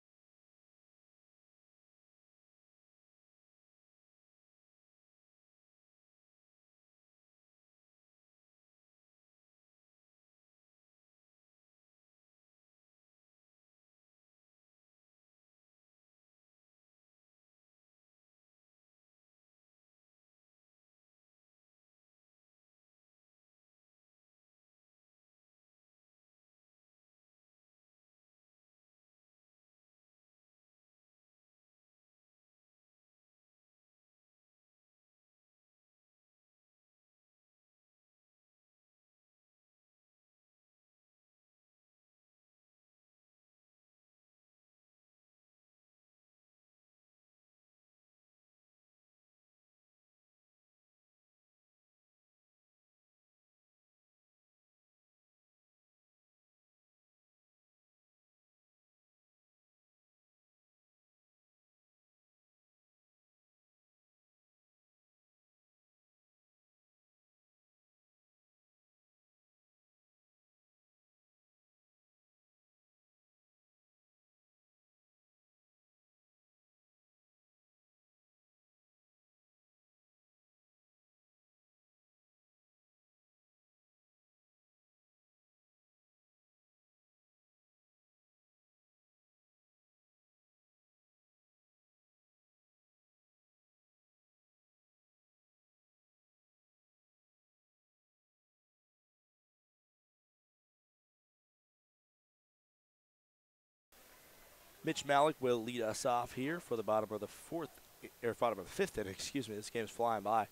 Mitch Malik will lead us off here for the bottom of the 5th inning. Excuse me. This game's flying by.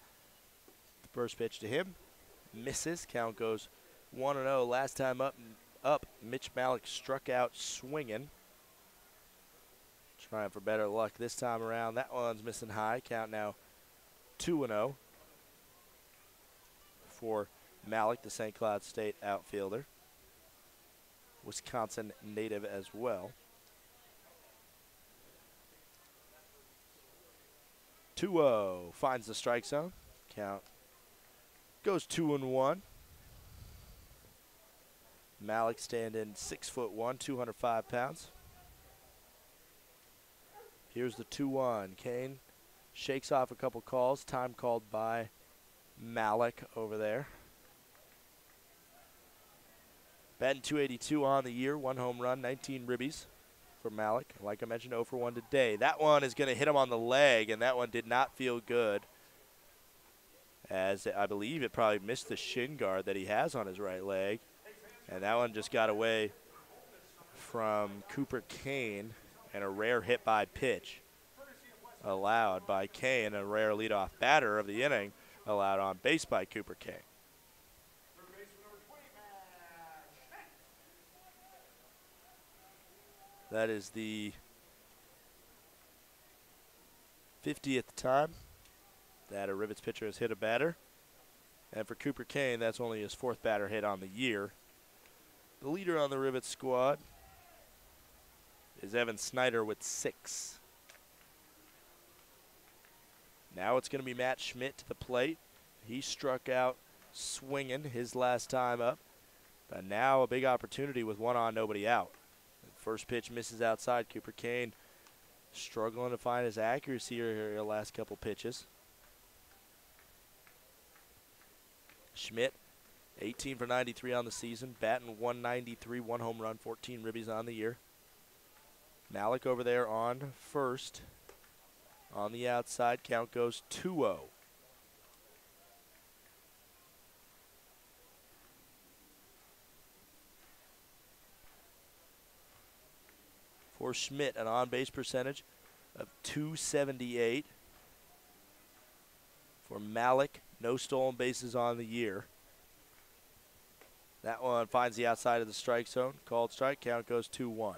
The first pitch to him misses. Count goes 1-0. Last time up, Mitch Malik struck out swinging. Trying for better luck this time around. That one's missing high. Count now 2-0 for Malik, the St. Cloud State outfielder. Wisconsin native as well. 2-0 finds the strike zone. Count goes 2-1. Malik standing 6'1", 205 pounds. Here's the 2-1. Kane shakes off a couple calls. Time called by Malik over there. Batting .282 on the year. 1 home run, 19 ribbies for Malik. Like I mentioned, 0 for 1 today. That one is going to hit him on the leg, and that one did not feel good, as I believe it probably missed the shin guard that he has on his right leg. And that one just got away from Cooper Kane, and a rare hit by pitch allowed by Kane, a rare leadoff batter of the inning allowed on base by Cooper Kane. That is the 50th time that a Rivets pitcher has hit a batter. And for Cooper Kane, that's only his 4th batter hit on the year. The leader on the Rivets squad is Evan Snyder with 6. Now it's going to be Matt Schmidt to the plate. He struck out swinging his last time up. But now a big opportunity with 1 on, nobody out. The first pitch misses outside. Cooper Kane struggling to find his accuracy here the last couple pitches. Schmidt, 18 for 93 on the season, batting .193, 1 home run, 14 ribbies on the year. Malik over there on first. On the outside, count goes 2-0. For Schmidt, an on-base percentage of .278. For Malik, no stolen bases on the year. That one finds the outside of the strike zone. Called strike, count goes 2-1.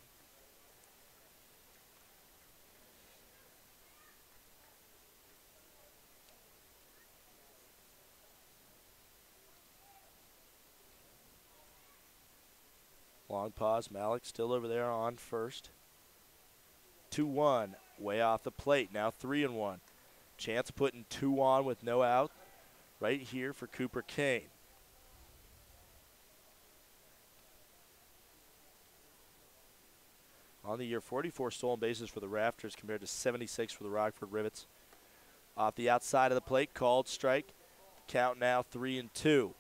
Long pause, Malik still over there on first. 2-1, way off the plate, now 3-1. Chance putting 2 on with no out right here for Cooper Kane. On the year, 44 stolen bases for the Rafters compared to 76 for the Rockford Rivets. Off the outside of the plate, called strike. Count now 3-2.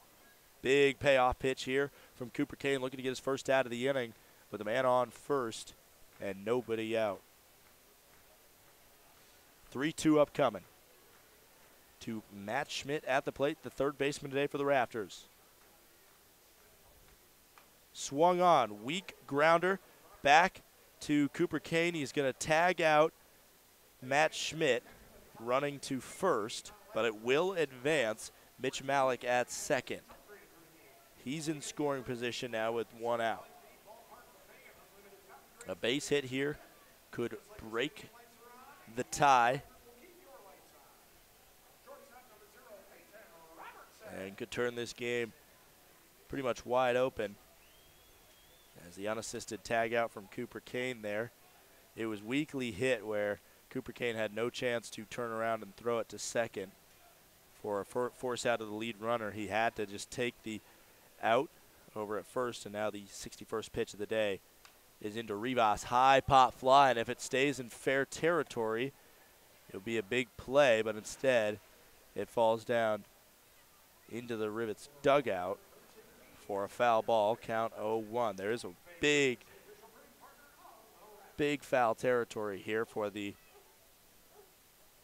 Big payoff pitch here from Cooper Kane, looking to get his first out of the inning with a man on first and nobody out. 3-2 upcoming to Matt Schmidt at the plate, the 3rd baseman today for the Rafters. Swung on, weak grounder, back to Cooper Kane. He's going to tag out Matt Schmidt, running to first, but it will advance Mitch Malik at second. He's in scoring position now with 1 out. A base hit here could break the tie and could turn this game pretty much wide open. As the unassisted tag out from Cooper Kane there. It was weakly hit where Cooper Kane had no chance to turn around and throw it to second. For a force out of the lead runner, he had to just take the out over at first, and now the 61st pitch of the day is into Rivas. High pop fly, and if it stays in fair territory, it'll be a big play, but instead it falls down into the Rivets dugout for a foul ball. Count 0-1. There is a big foul territory here for the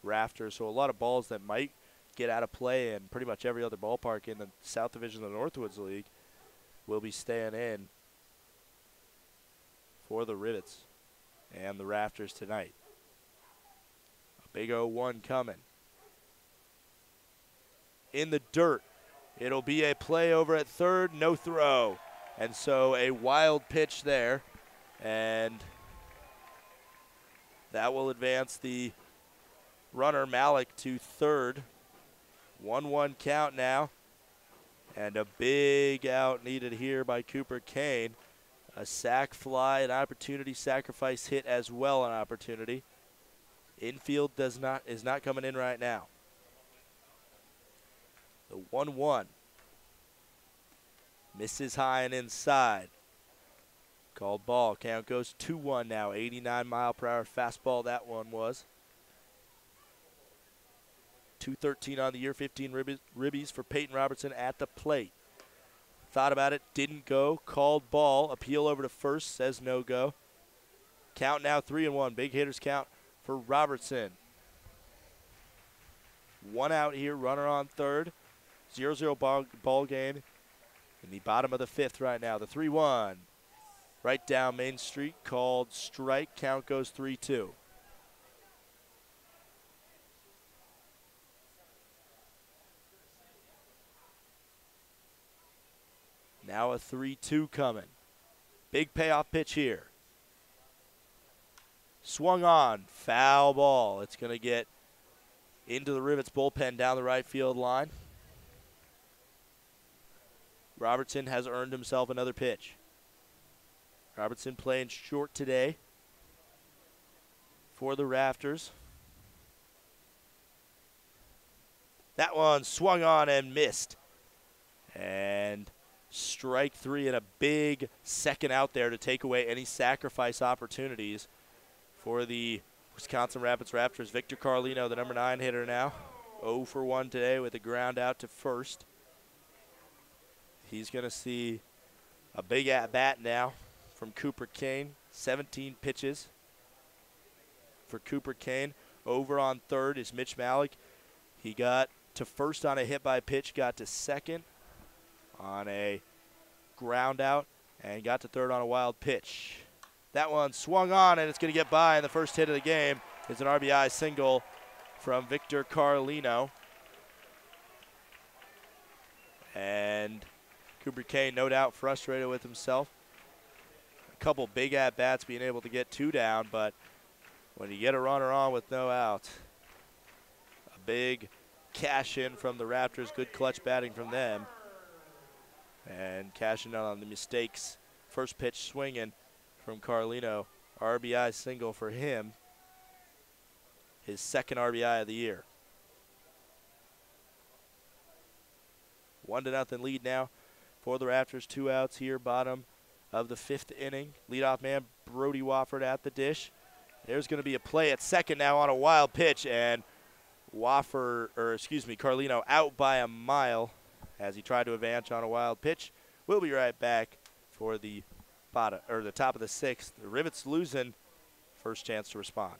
Rafters. So a lot of balls that might get out of play in pretty much every other ballpark in the South Division of the Northwoods League will be staying in for the Rivets and the Rafters tonight. A big 0-1 coming. In the dirt. It'll be a play over at third, no throw. And so a wild pitch there. And that will advance the runner Malik to third. 1-1 count now. And a big out needed here by Cooper Kane. A sack fly, an opportunity, sacrifice hit as well, an opportunity. Infield is not coming in right now. The 1-1. Misses high and inside. Called ball. Count goes 2-1 now. 89-mile-per-hour fastball that one was. 213 on the year, 15 ribbies for Peyton Robertson at the plate. Thought about it, didn't go. Called ball. Appeal over to first, says no go. Count now 3-1. Big hitters count for Robertson. One out here, runner on third. 0-0 ball game in the bottom of the fifth right now. The 3-1. Right down Main Street, called strike. Count goes 3-2. Now a 3-2 coming. Big payoff pitch here. Swung on, foul ball. It's going to get into the Rivets bullpen down the right field line. Robertson has earned himself another pitch. Robertson playing short today for the Rafters. That one swung on and missed. And strike three and a big second out there to take away any sacrifice opportunities for the Wisconsin Rapids Raptors. Victor Carlino, the number 9 hitter now. 0 for 1 today with a ground out to first. He's going to see a big at-bat now from Cooper Kane. 17 pitches for Cooper Kane. Over on third is Mitch Malik. He got to first on a hit by pitch, got to second on a ground out, and got to third on a wild pitch. That one swung on, and it's going to get by, and the first hit of the game is an RBI single from Victor Carlino. And Cooper Kane, no doubt, frustrated with himself. A couple big at-bats, being able to get 2 down, but when you get a runner on with no out, a big cash in from the Raptors, good clutch batting from them. And cashing out on the mistakes. First pitch swinging from Carlino. RBI single for him. His second RBI of the year. 1-0 lead now for the Raptors. 2 outs here, bottom of the 5th inning. Leadoff man Brody Wofford at the dish. There's going to be a play at second now on a wild pitch, and Carlino out by a mile as he tried to advance on a wild pitch. We'll be right back for the top of the 6th. The Rivets losing. First chance to respond.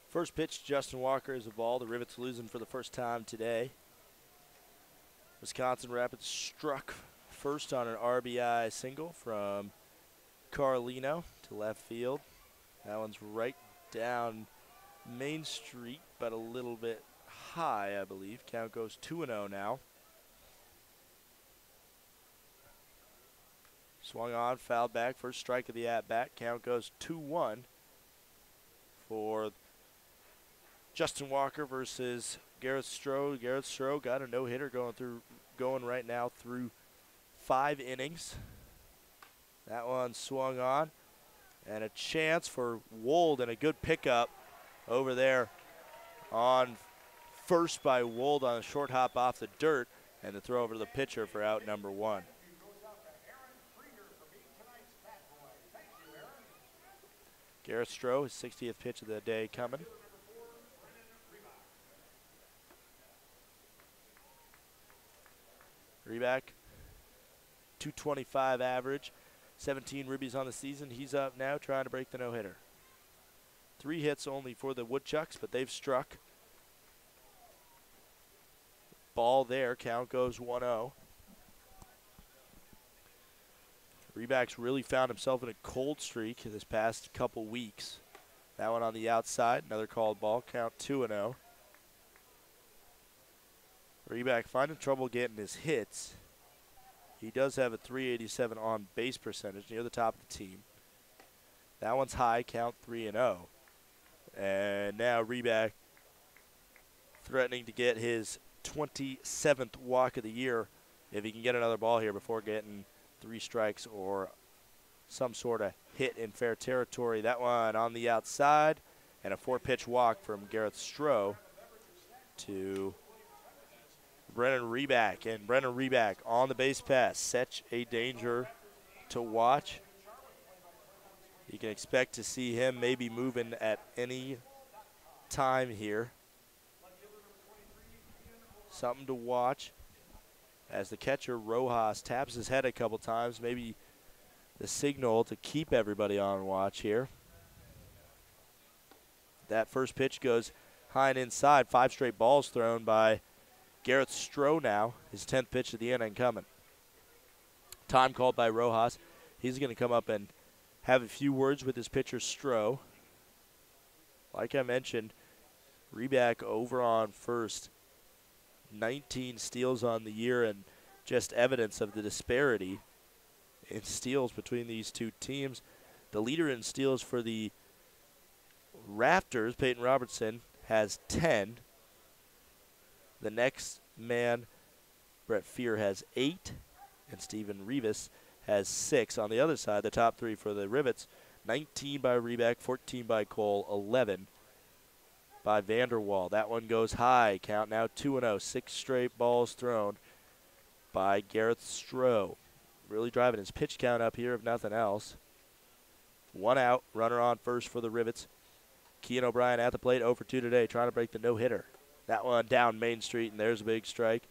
First pitch, Justin Walker is a ball. The Rivets losing for the first time today. Wisconsin Rapids struck first on an RBI single from Carlino to left field. That one's right down Main Street, but a little bit high, I believe. Count goes 2-0 now. Swung on, fouled back, first strike of the at-bat. Count goes 2-1 for Justin Walker versus Garrett Stroh. Garrett Stroh got a no-hitter going right now through 5 innings. That one swung on, and a chance for Wold, and a good pickup over there on first by Wold on a short hop off the dirt, and the throw over to the pitcher for out number 1. Garrett Stroh, his 60th pitch of the day coming. Reback, 225 average, 17 ribbies on the season. He's up now trying to break the no-hitter. 3 hits only for the Woodchucks, but they've struck. Ball there, count goes 1-0. Reback's really found himself in a cold streak this past couple weeks. That one on the outside, another called ball, count 2-0. Reback finding trouble getting his hits. He does have a .387 on base percentage, near the top of the team. That one's high, count 3-0. And now Reback threatening to get his 27th walk of the year if he can get another ball here before getting 3 strikes or some sort of hit in fair territory. That one on the outside, and a 4-pitch walk from Garrett Stroh to Brennan Reback. And Brennan Reback on the base pass, such a danger to watch. You can expect to see him maybe moving at any time here. Something to watch as the catcher Rojas taps his head a couple times, maybe the signal to keep everybody on watch here. That first pitch goes high and inside. 5 straight balls thrown by Garrett Stroh now, his 10th pitch of the inning coming. Time called by Rojas. He's going to come up and have a few words with his pitcher Stroh. Like I mentioned, Reback over on first. 19 steals on the year, and just evidence of the disparity in steals between these two teams. The leader in steals for the Rafters, Peyton Robertson, has 10. The next man, Brett Fear, has 8, and Stephen Rivas has 6. On the other side, the top 3 for the Rivets, 19 by Reback, 14 by Cole, 11 by Vanderwall. That one goes high. Count now 2-0. 6 straight balls thrown by Garrett Stroh. Really driving his pitch count up here, if nothing else. 1 out. Runner on first for the Rivets. Kean O'Brien at the plate, 0 for 2 today, trying to break the no-hitter. That one down Main Street, and there's a big strike,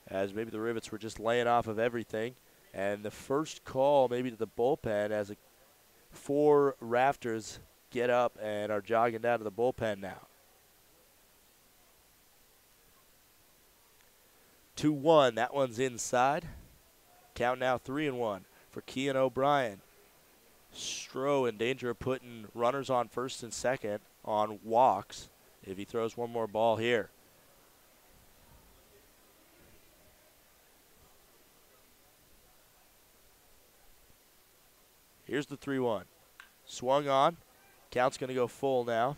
as maybe the Rivets were just laying off of everything. And the first call maybe to the bullpen as 4 Rafters get up and are jogging down to the bullpen now. 2-1, that one's inside. Count now 3-1 for Kean O'Brien. Stroh in danger of putting runners on first and second on walks if he throws one more ball here. Here's the 3-1. Swung on. Count's going to go full now.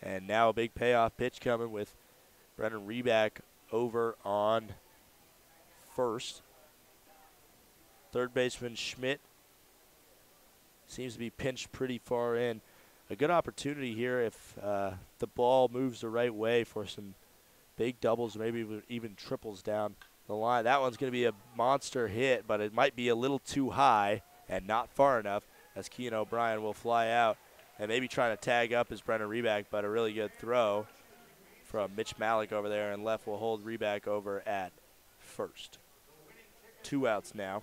And now a big payoff pitch coming with Brennan Reback over on first. Third baseman Schmidt seems to be pinched pretty far in. A good opportunity here if the ball moves the right way for some big doubles, maybe even triples down the line. That one's going to be a monster hit, but it might be a little too high and not far enough, as Kean O'Brien will fly out and maybe trying to tag up his Brennan Reback, but a really good throw from Mitch Malik over there, and left will hold Reback over at first. 2 outs now,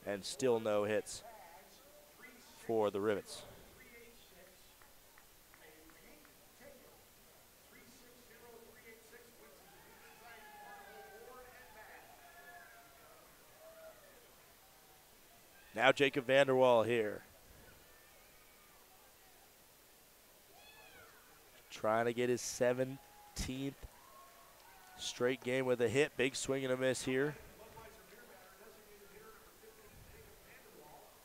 and still no hits for the Rivets. Now Jacob Vanderwall here. Trying to get his 17th straight game with a hit. Big swing and a miss here.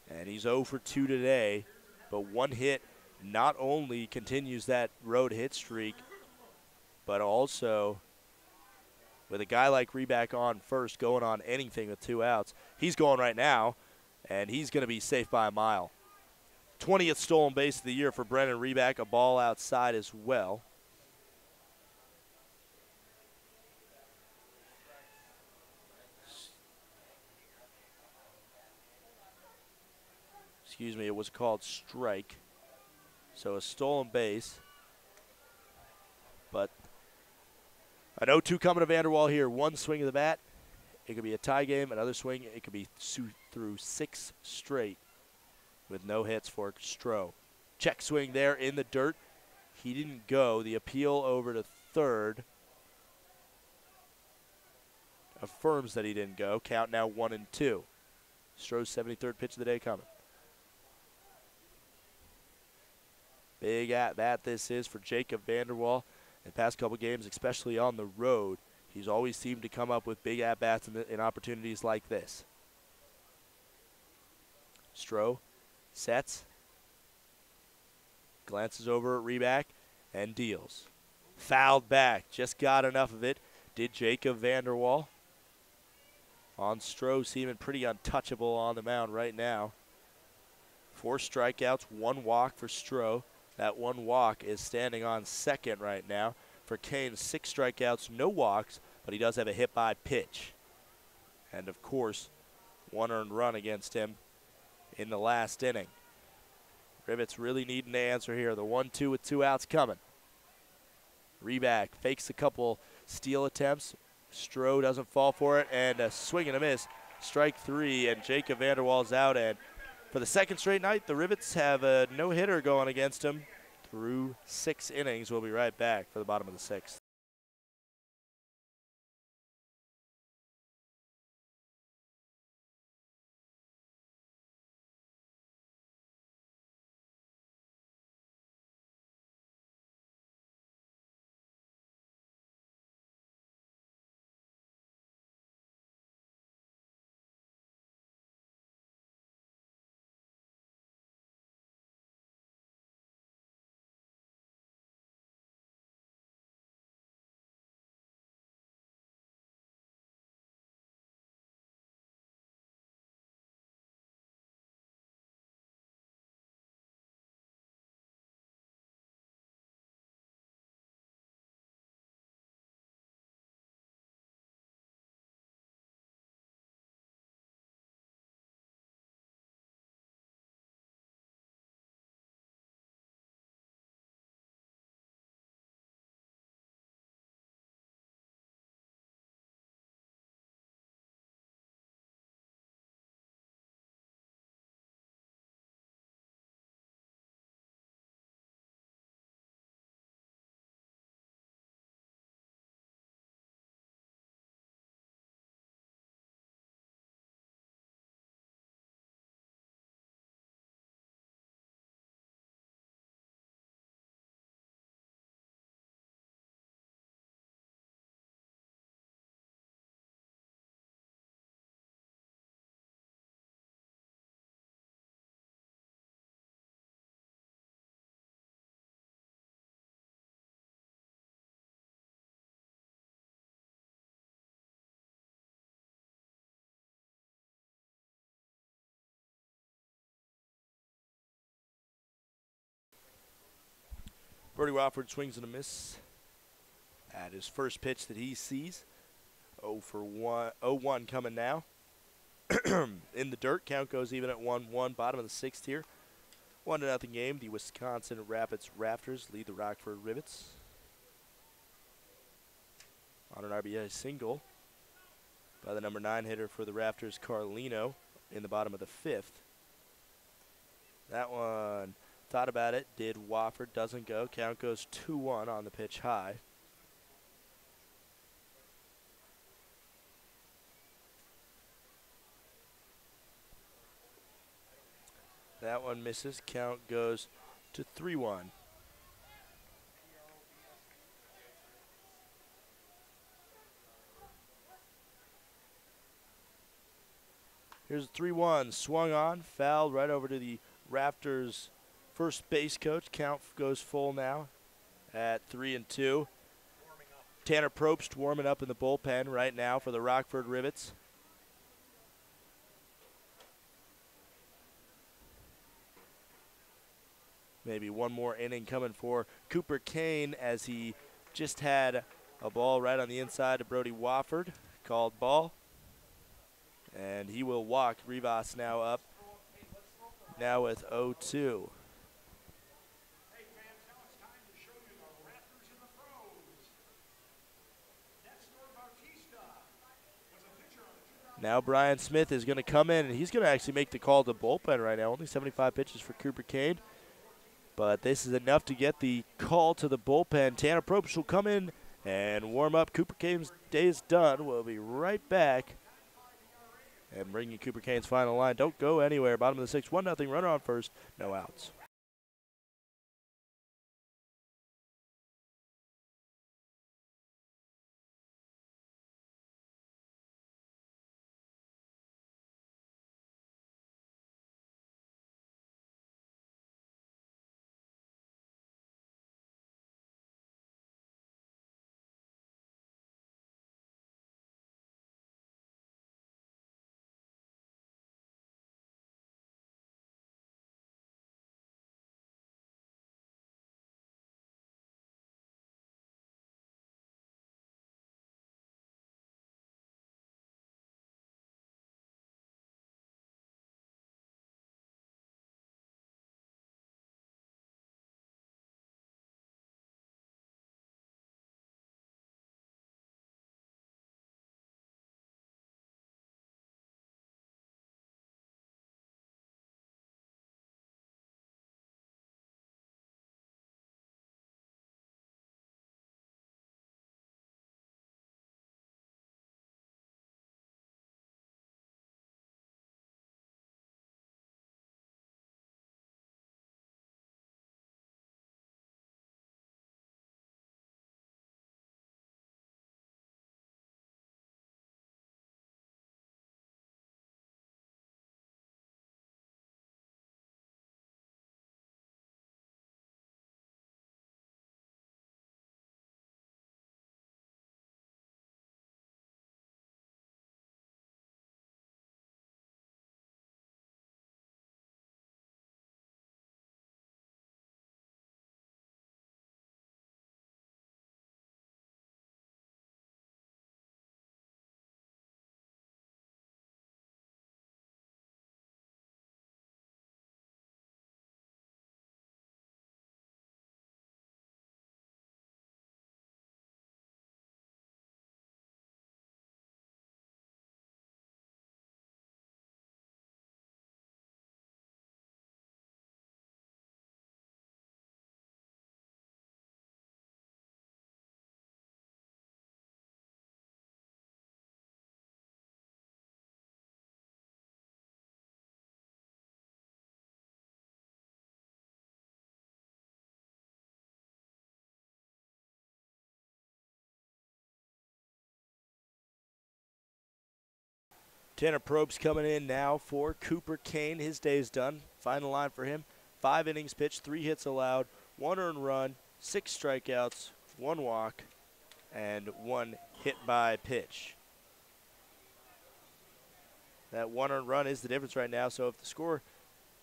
And he's 0 for 2 today, but one hit not only continues that road hit streak, but also with a guy like Reback on first, going on anything with 2 outs, he's going right now, and he's going to be safe by a mile. 20th stolen base of the year for Brennan Reback, a ball outside as well. Excuse me, it was called strike. So a stolen base. But an 0-2 coming to Vanderwall here. One swing of the bat. It could be a tie game. Another swing. It could be through 6 straight with no hits for Stroh. Check swing there in the dirt. He didn't go. The appeal over to third affirms that he didn't go. Count now 1-2. Stroh's 73rd pitch of the day coming. Big at bat this is for Jacob Vanderwall. In the past couple games, especially on the road, he's always seemed to come up with big at-bats in opportunities like this. Stroh sets, glances over at Reback, and deals. Fouled back, just got enough of it, did Jacob Vanderwall. On Stroh, seeming pretty untouchable on the mound right now. 4 strikeouts, 1 walk for Stroh. That 1 walk is standing on second right now. For Kane, 6 strikeouts, no walks, but he does have a hit by pitch. And of course, 1 earned run against him in the last inning. Rivets really needing to answer here. The 1-2 with 2 outs coming. Reback fakes a couple steal attempts. Stroh doesn't fall for it, and a swing and a miss. Strike 3, and Jacob Vanderwall's out. And for the 2nd straight night, the Rivets have a no-hitter going against them through 6 innings. We'll be right back for the bottom of the 6th. Brody Wofford swings and a miss at his first pitch that he sees. 0-1 coming now. In the dirt, count goes even at 1-1, bottom of the 6th here. 1-0 game. The Wisconsin Rapids Rafters lead the Rockford Rivets on an RBI single by the number 9 hitter for the Rafters, Carlino, in the bottom of the 5th. That one, thought about it, did Wofford, doesn't go. Count goes 2-1 on the pitch high. that one misses. Count goes to 3-1. Here's a 3-1, swung on, fouled right over to the Rafters first base coach. Count goes full now at 3-2. Tanner Probst warming up in the bullpen right now for the Rockford Rivets. Maybe one more inning coming for Cooper Kane as he just had a ball right on the inside to Brody Wofford. Called ball. And he will walk. Rivas now up. Now with 0-2. Now Brian Smith is going to come in, and he's going to actually make the call to bullpen right now. Only 75 pitches for Cooper Kane. But this is enough to get the call to the bullpen. Tanner Probst will come in and warm up. Cooper Kane's day is done. We'll be right back and bring you Cooper Kane's final line. Don't go anywhere. Bottom of the sixth, 1-0. Runner on first. No outs. Tanner Probst coming in now for Cooper Kane. His day is done. Final line for him. 5 innings pitched, 3 hits allowed, 1 earned run, 6 strikeouts, 1 walk, and 1 hit by pitch. That 1 earned run is the difference right now. So if the score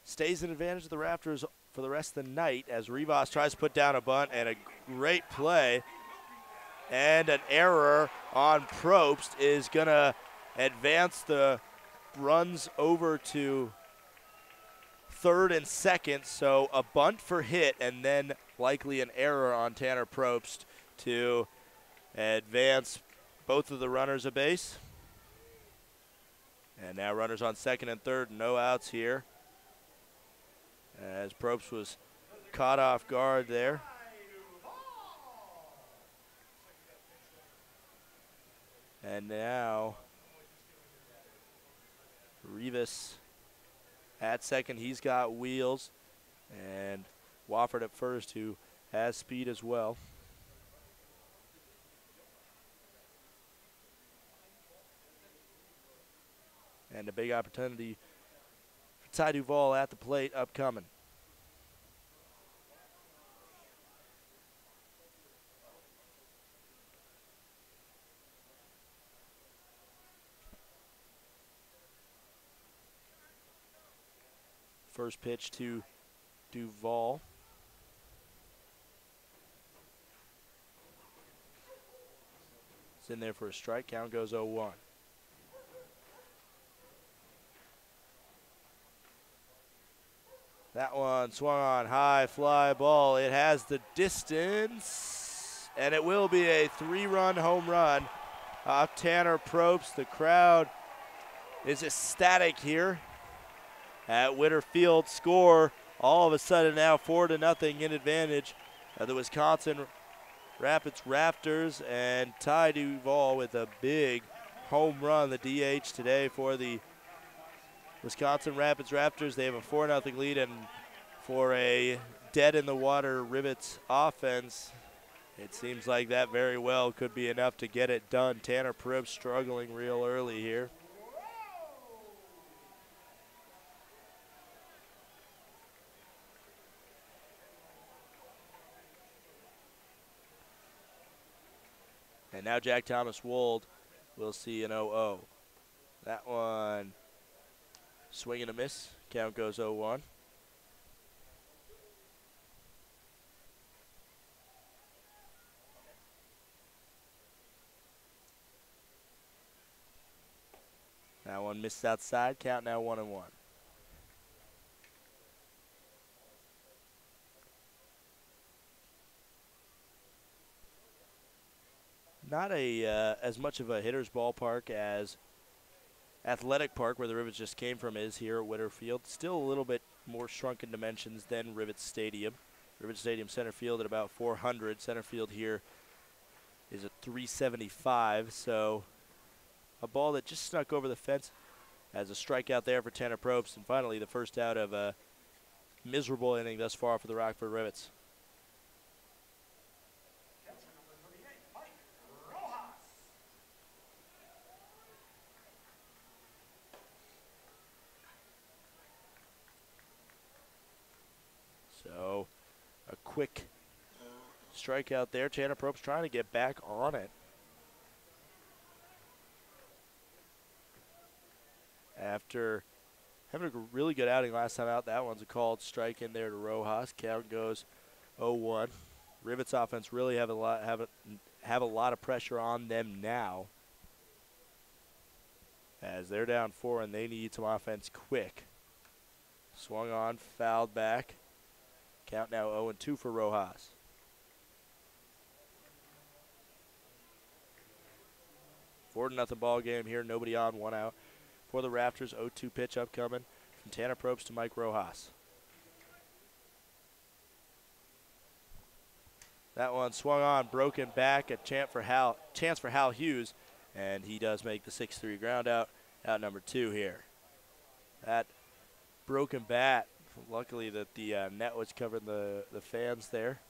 stays in advantage of the Rafters for the rest of the night, as Rivas tries to put down a bunt, and a great play, and an error on Probst is going to advance the runs over to third and second. So a bunt for hit, and then likely an error on Tanner Probst to advance both of the runners a base. And now runners on second and third, no outs here, as Probst was caught off guard there. And now Rivas At second, he's got wheels. And Wofford at first, who has speed as well. And a big opportunity for Ty Duvall at the plate upcoming. First pitch to Duvall. It's in there for a strike. Count goes 0-1. That one swung on, high fly ball. It has the distance, and it will be a 3-run home run off Tanner Probst. The crowd is ecstatic here at Witter Field. Score all of a sudden now 4-0 in advantage of the Wisconsin Rapids Rafters, and Ty Duvall with a big home run, the DH today for the Wisconsin Rapids Rafters. They have a 4-0 lead, and for a dead-in-the-water Rivets offense, it seems like that very well could be enough to get it done. Tanner Probst struggling real early here. And now Jack Thomas Wold will see an 0-0. That one swing and a miss. Count goes 0-1. That one missed outside. Count now 1-1. Not as much of a hitter's ballpark as Athletic Park, where the Rivets just came from, is here at Witter Field. Still a little bit more shrunken dimensions than Rivets Stadium. Rivets Stadium center field at about 400. Center field here is at 375. So a ball that just snuck over the fence as a strikeout there for Tanner Probst. And finally, the first out of a miserable inning thus far for the Rockford Rivets. So a quick strikeout there. Tanner Probst trying to get back on it. After having a really good outing last time out, that one's a called strike in there to Rojas. Count goes 0-1. Rivets offense really have a lot of pressure on them now, as they're down 4 and they need some offense quick. Swung on, fouled back. Count now 0-2 for Rojas. Four to nothing ball game here. Nobody on, 1 out. For the Rafters, 0-2 pitch upcoming from Tanner Probst to Mike Rojas. That one swung on, broken back, a chance for Hal Hughes, and he does make the 6-3 ground out number 2 here. That broken bat, luckily that the net was covering the fans there,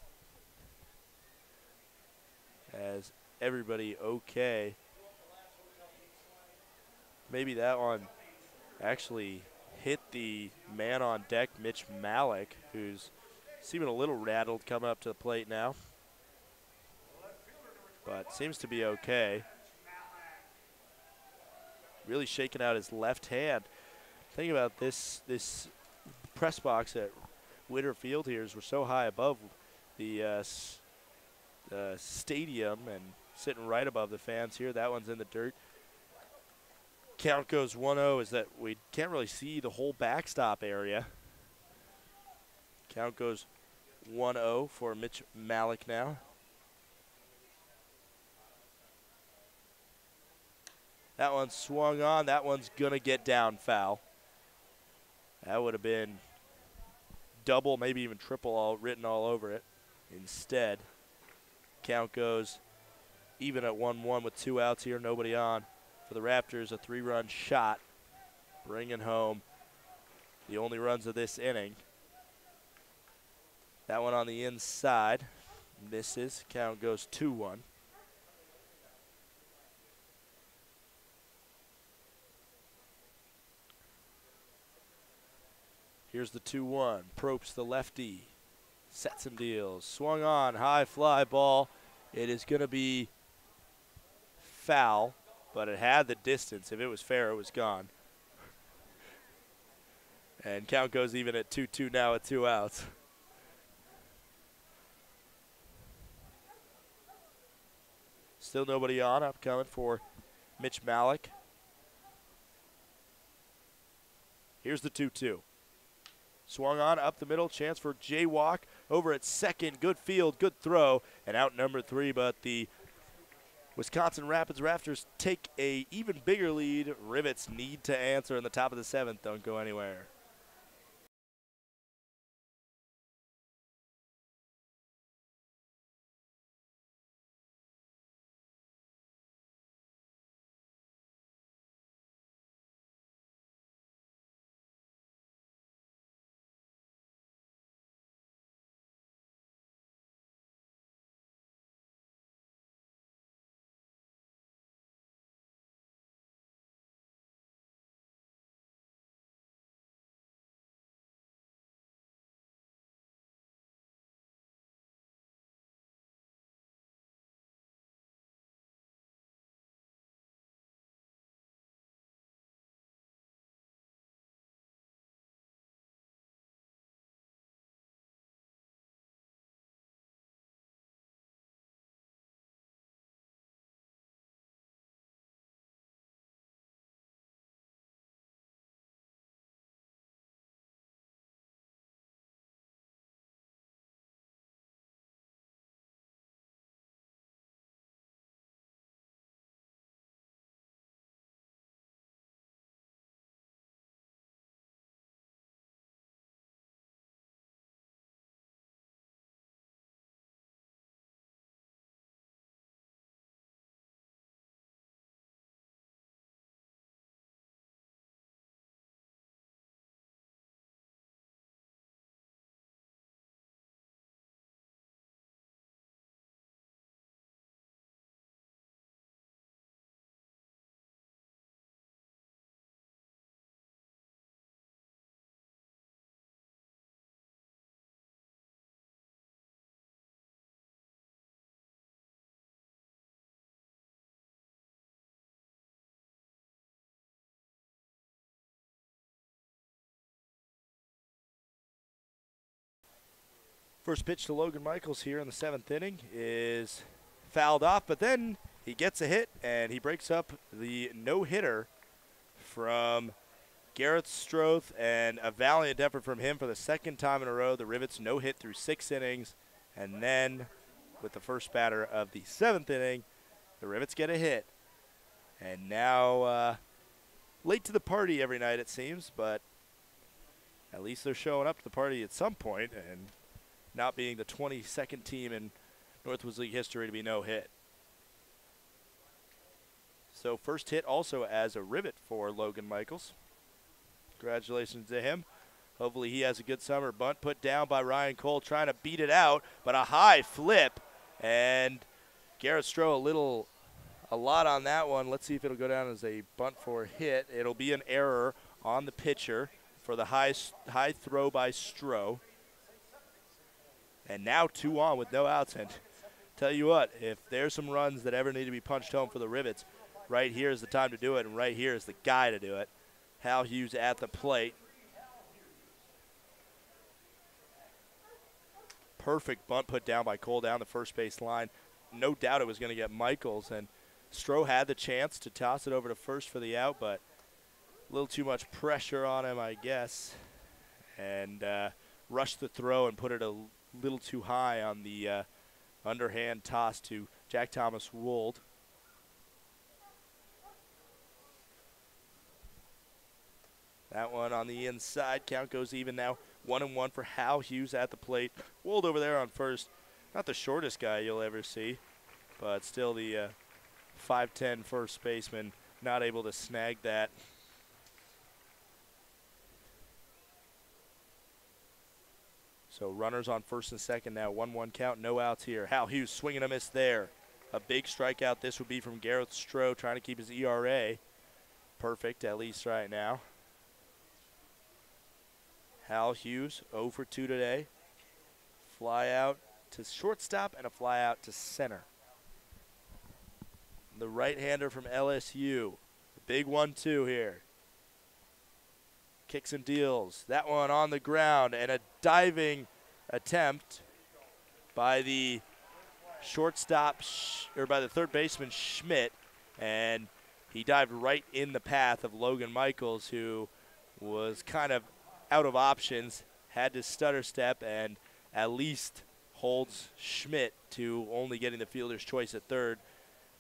as everybody okay. Maybe that one actually hit the man on deck, Mitch Malik, who's seeming a little rattled coming up to the plate now, but seems to be okay. Really shaking out his left hand. Think about this press box at Witter Field here is we're so high above the stadium and sitting right above the fans here. That one's in the dirt. Count goes 1-0 is that we can't really see the whole backstop area. Count goes 1-0 for Mitch Malik now. That one swung on. That one's going to get down foul. That would have been double, maybe even triple written all over it. Instead, count goes even at 1-1 with 2 outs here, nobody on. For the Raptors, a 3-run shot, bringing home the only runs of this inning. That one on the inside misses. Count goes 2-1. Here's the 2-1. Propes the lefty. Sets and deals. Swung on. High fly ball. It is going to be foul, but it had the distance. If it was fair, it was gone. And count goes even at 2-2 now with 2 outs. Still nobody on. Upcoming for Mitch Malik. Here's the 2-2. Swung on up the middle. Chance for jaywalk over at second. Good field, good throw, and out number 3. But the Wisconsin Rapids Rafters take a even bigger lead. Rivets need to answer in the top of the 7th. Don't go anywhere. First pitch to Logan Michaels here in the 7th inning is fouled off, but then he gets a hit and he breaks up the no-hitter from Garrett Stroth, and a valiant effort from him for the 2nd time in a row. The Rivets no-hit through 6 innings, and then with the first batter of the 7th inning, the Rivets get a hit. And now late to the party every night it seems, but at least they're showing up to the party at some point, and not being the 22nd team in Northwoods League history to be no-hit. So first hit also as a Rivet for Logan Michaels. Congratulations to him. Hopefully he has a good summer. Bunt put down by Ryan Cole, trying to beat it out, but a high flip, and Garrett Stroh a lot on that one. Let's see if it'll go down as a bunt for a hit. It'll be an error on the pitcher for the high throw by Stroh. And now 2 on with no outs. And tell you what, if there's some runs that ever need to be punched home for the Rivets, right here is the time to do it, and right here is the guy to do it. Hal Hughes at the plate. Perfect bunt put down by Cole down the first base line. No doubt it was going to get Michaels, and Stroh had the chance to toss it over to first for the out, but a little too much pressure on him, I guess, and rushed the throw and put it a little too high on the underhand toss to Jack Thomas Wold. That one on the inside. Count goes even now. 1-1 for Hal Hughes at the plate. Wold over there on first. Not the shortest guy you'll ever see, but still the 5'10" first baseman, not able to snag that. So runners on first and second now. 1-1 count, no outs here. Hal Hughes swinging a miss there. A big strikeout this would be from Gareth Stroh, trying to keep his ERA perfect, at least right now. Hal Hughes, 0 for 2 today. Fly out to shortstop and a fly out to center. The right-hander from LSU. Big 1-2 here. Kicks and deals. That one on the ground, and a diving attempt by the shortstop, or by the third baseman Schmidt, and he dived right in the path of Logan Michaels, who was kind of out of options, had to stutter step, and at least holds Schmidt to only getting the fielder's choice at third.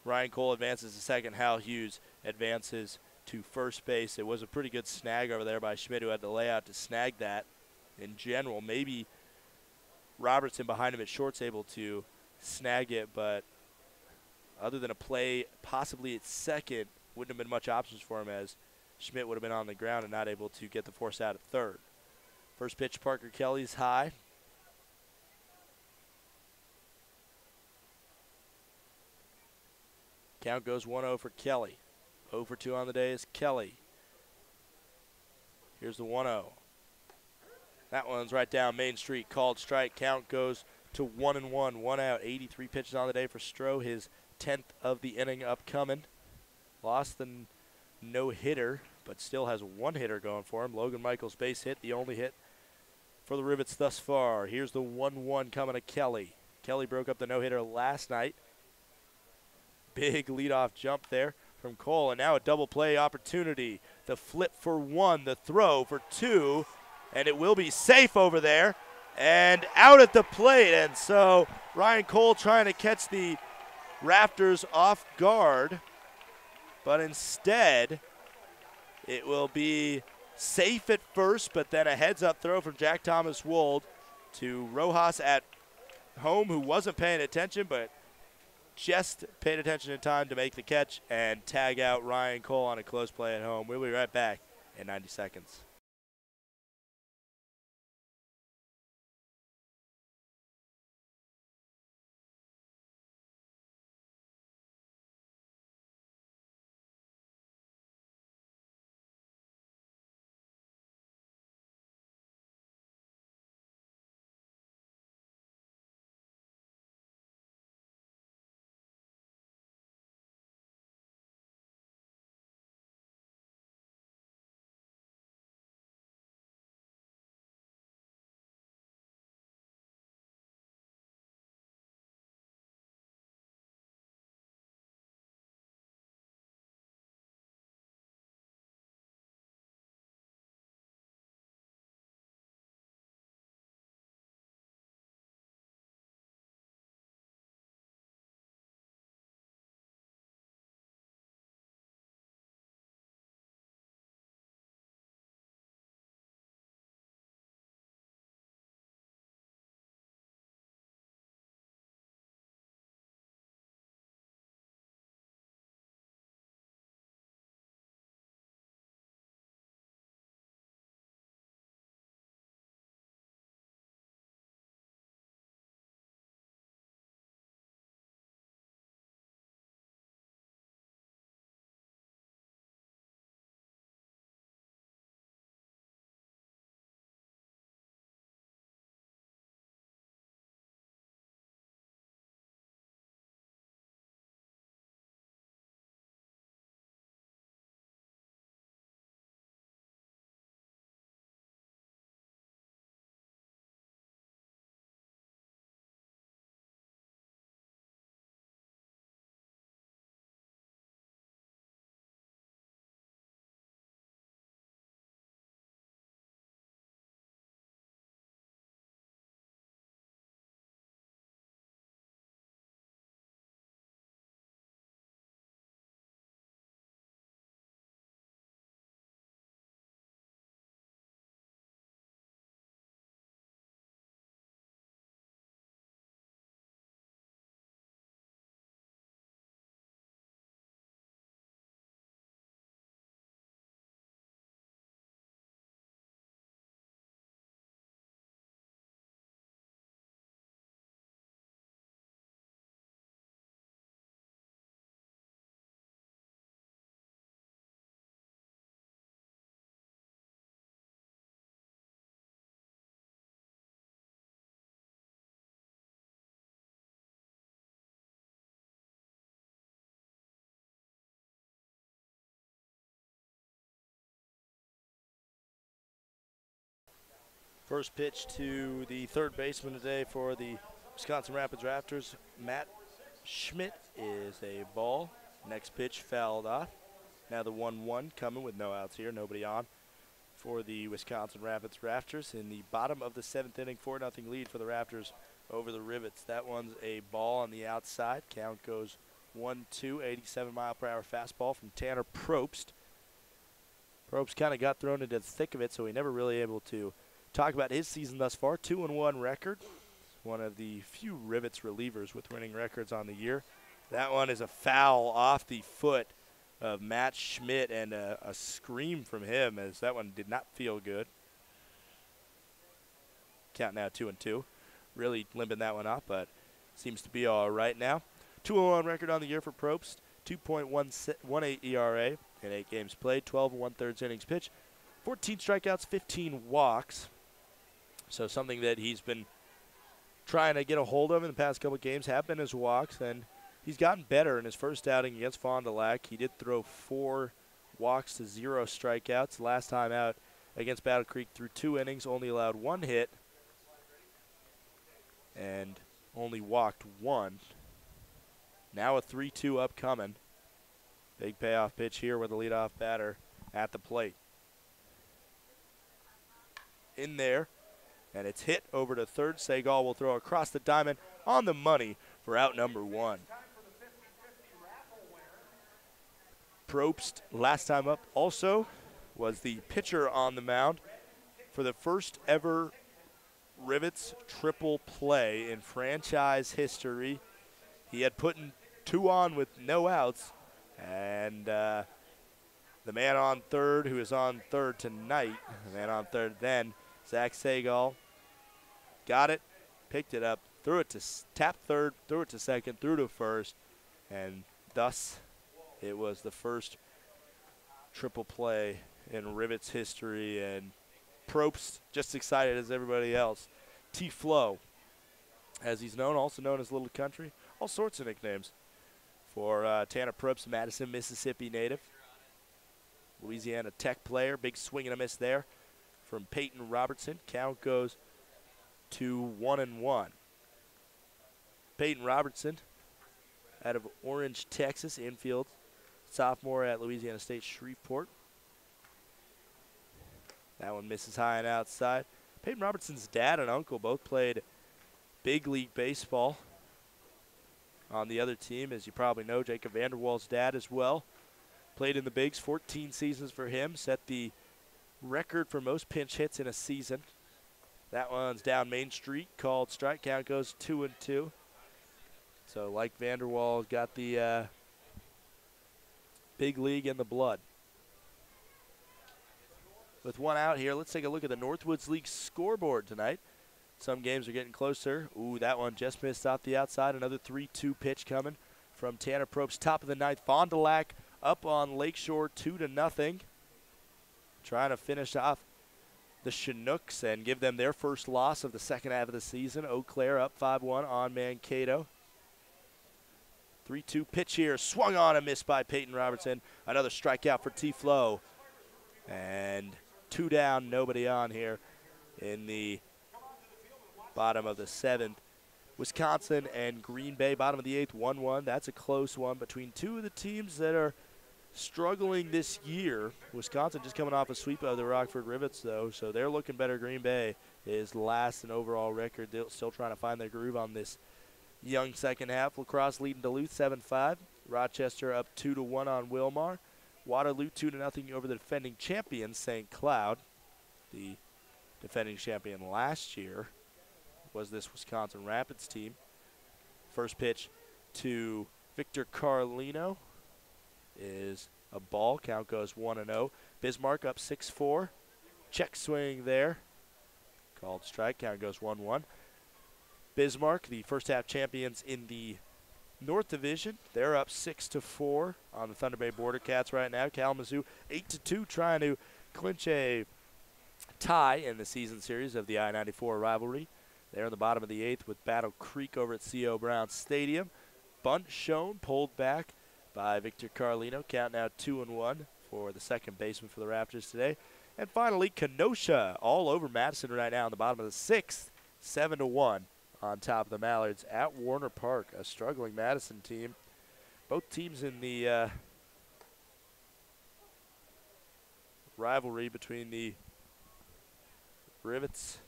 Ryan Cole advances to second. Hal Hughes advances to first base. It was a pretty good snag over there by Schmidt, who had the layout to snag that. In general, maybe Robertson behind him at short's able to snag it, but other than a play possibly at second, wouldn't have been much options for him, as Schmidt would have been on the ground and not able to get the force out at third. First pitch, Parker Kelly's high. Count goes 1-0 for Kelly. 0 for 2 on the day is Kelly. Here's the 1-0. That one's right down Main Street, called strike. Count goes to 1-1, 1 out. 83 pitches on the day for Stroh, his 10th of the inning upcoming. Lost the no-hitter, but still has one hitter going for him. Logan Michaels base hit, the only hit for the Rivets thus far. Here's the 1-1 coming to Kelly. Kelly broke up the no-hitter last night. Big leadoff jump there from Cole, and now a double play opportunity. The flip for 1, the throw for 2, and it will be safe over there and out at the plate. And so Ryan Cole trying to catch the Rafters off guard, but instead it will be safe at first, but then a heads-up throw from Jack Thomas Wold to Rojas at home, who wasn't paying attention, but just paid attention in time to make the catch and tag out Ryan Cole on a close play at home. We'll be right back in 90 seconds. First pitch to the third baseman today for the Wisconsin Rapids Rafters, Matt Schmidt, is a ball. Next pitch fouled off. Now the 1-1 coming with no outs here, nobody on for the Wisconsin Rapids Rafters in the bottom of the 7th inning, 4-0 lead for the Rafters over the Rivets. That one's a ball on the outside. Count goes 1-2, 87-mile-per-hour fastball from Tanner Probst. Probst kind of got thrown into the thick of it, so he never really able to talk about his season thus far. 2-1 record. One of the few Rivets relievers with winning records on the year. That one is a foul off the foot of Matt Schmidt, and a scream from him as that one did not feel good. Count now 2-2. Really limping that one off, but seems to be all right now. 2-1 record on the year for Probst. 2.18 ERA in 8 games played. 12 1/3 innings pitched. 14 strikeouts, 15 walks. So something that he's been trying to get a hold of in the past couple of games have been his walks, and he's gotten better in his first outing against Fond du Lac. He did throw 4 walks to 0 strikeouts. Last time out against Battle Creek through 2 innings, only allowed 1 hit and only walked 1. Now a 3-2 upcoming. Big payoff pitch here with the leadoff batter at the plate. In there, and it's hit over to third. Segal will throw across the diamond on the money for out number 1. Probst, last time up, also was the pitcher on the mound for the first ever Rivets triple play in franchise history. He had put 2 on with no outs, and the man on third, who is on third tonight, the man on third then, Zach Segal, got it, picked it up, threw it to tap third, threw it to second, threw to first, and thus it was the first triple play in Rivets history, and Probst just excited as everybody else. T-Flow, as he's known, also known as Little Country, all sorts of nicknames for Tanner Probst, Madison, Mississippi native. Louisiana Tech player, big swing and a miss there from Peyton Robertson. Count goes to 1-1. Peyton Robertson out of Orange, Texas, infield, sophomore at Louisiana State Shreveport. That one misses high and outside. Peyton Robertson's dad and uncle both played big league baseball on the other team. As you probably know, Jacob Vanderwall's dad as well played in the bigs, 14 seasons for him, set the record for most pinch hits in a season. That one's down Main Street, called strike. Count goes 2-2. So like Vanderwall, got the big league in the blood. With 1 out here, let's take a look at the Northwoods League scoreboard tonight. Some games are getting closer. Ooh, that one just missed off the outside. Another 3-2 pitch coming from Tanner Probst. Top of the 9th, Fond du Lac up on Lakeshore 2-0. Trying to finish off the Chinooks and give them their first loss of the second half of the season. Eau Claire up 5-1 on Mankato. 3-2 pitch here, swung on and missed by Peyton Robertson. Another strikeout for T-Flow. And 2 down, nobody on here in the bottom of the 7th. Wisconsin and Green Bay, bottom of the 8th, 1-1. That's a close one between 2 of the teams that are struggling this year. Wisconsin just coming off a sweep of the Rockford Rivets, though, so they're looking better. Green Bay is last in overall record. They're still trying to find their groove on this young second half. La Crosse leading Duluth 7-5. Rochester up 2-1 on Wilmar. Waterloo 2-0 over the defending champion, St. Cloud. The defending champion last year was this Wisconsin Rapids team. First pitch to Victor Carlino is a ball. Count goes 1-0. Bismarck up 6-4. Check swing there. Called strike. Count goes 1-1. Bismarck, the first half champions in the North Division, they're up 6-4 on the Thunder Bay Border Cats right now. Kalamazoo 8-2, trying to clinch a tie in the season series of the I-94 rivalry. They're in the bottom of the 8th with Battle Creek over at C.O. Brown Stadium. Bunt shown, pulled back by Victor Carlino. Count now 2-1 for the second baseman for the Raptors today. And finally, Kenosha all over Madison right now in the bottom of the 6th, 7-1 on top of the Mallards at Warner Park, a struggling Madison team. Both teams in the rivalry between the Rivets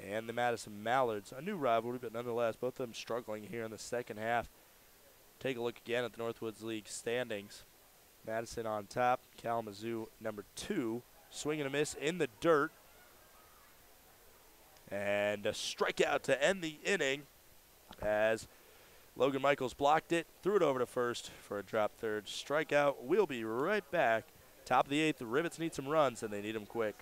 and the Madison Mallards. A new rivalry, but nonetheless, both of them struggling here in the second half. Take a look again at the Northwoods League standings. Madison on top, Kalamazoo number 2. Swing and a miss in the dirt. And a strikeout to end the inning as Logan Michaels blocked it, threw it over to first for a drop third strikeout. We'll be right back. Top of the 8th, the Rivets need some runs, and they need them quick.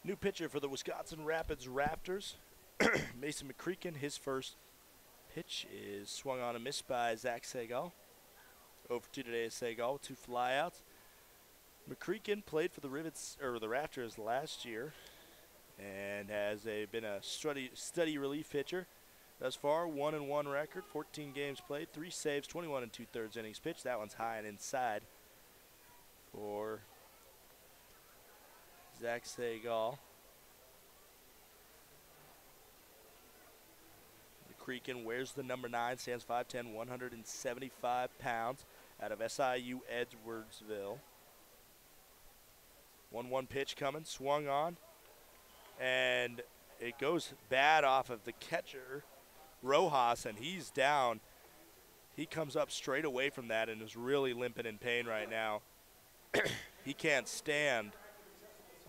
New pitcher for the Wisconsin Rapids Rafters, Mason McCreakin. His first pitch is swung on a miss by Zach Segal. Over 2 today is Segal with 2 flyouts. McCreakin played for the the Rafters last year and has been a steady relief pitcher. Thus far, 1-1 record, 14 games played, 3 saves, 21 2/3 innings pitched. That one's high and inside for Zach Segal. McCreakin wears the number 9, stands 5'10", 175 pounds, out of SIU Edwardsville. 1-1 pitch coming, swung on, and it goes bad off of the catcher, Rojas, and he's down. He comes up straight away from that and is really limping in pain right now. He can't stand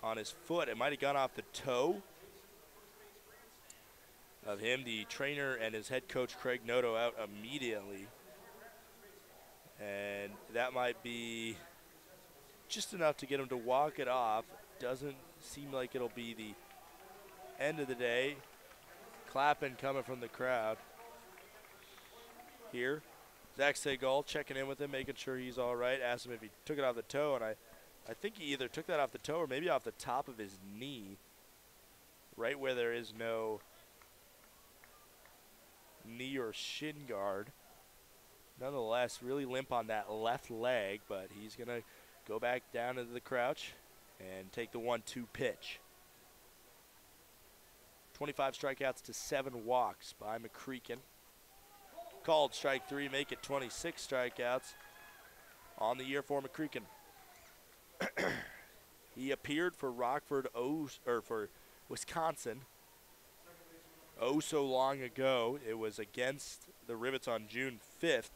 on his foot. It might have gone off the toe of him. The trainer and his head coach, Craig Noto, out immediately. And that might be just enough to get him to walk it off. Doesn't seem like it'll be the end of the day. Clapping coming from the crowd here. Zach Segal checking in with him, making sure he's all right. Asked him if he took it off the toe, and I think he either took that off the toe or maybe off the top of his knee, right where there is no knee or shin guard. Nonetheless, really limp on that left leg, but he's going to go back down into the crouch and take the 1-2 pitch. 25 strikeouts to 7 walks by McCreakin. Called strike 3, make it 26 strikeouts on the year for McCreakin. He appeared for for Wisconsin so long ago. It was against the Rivets on June 5th,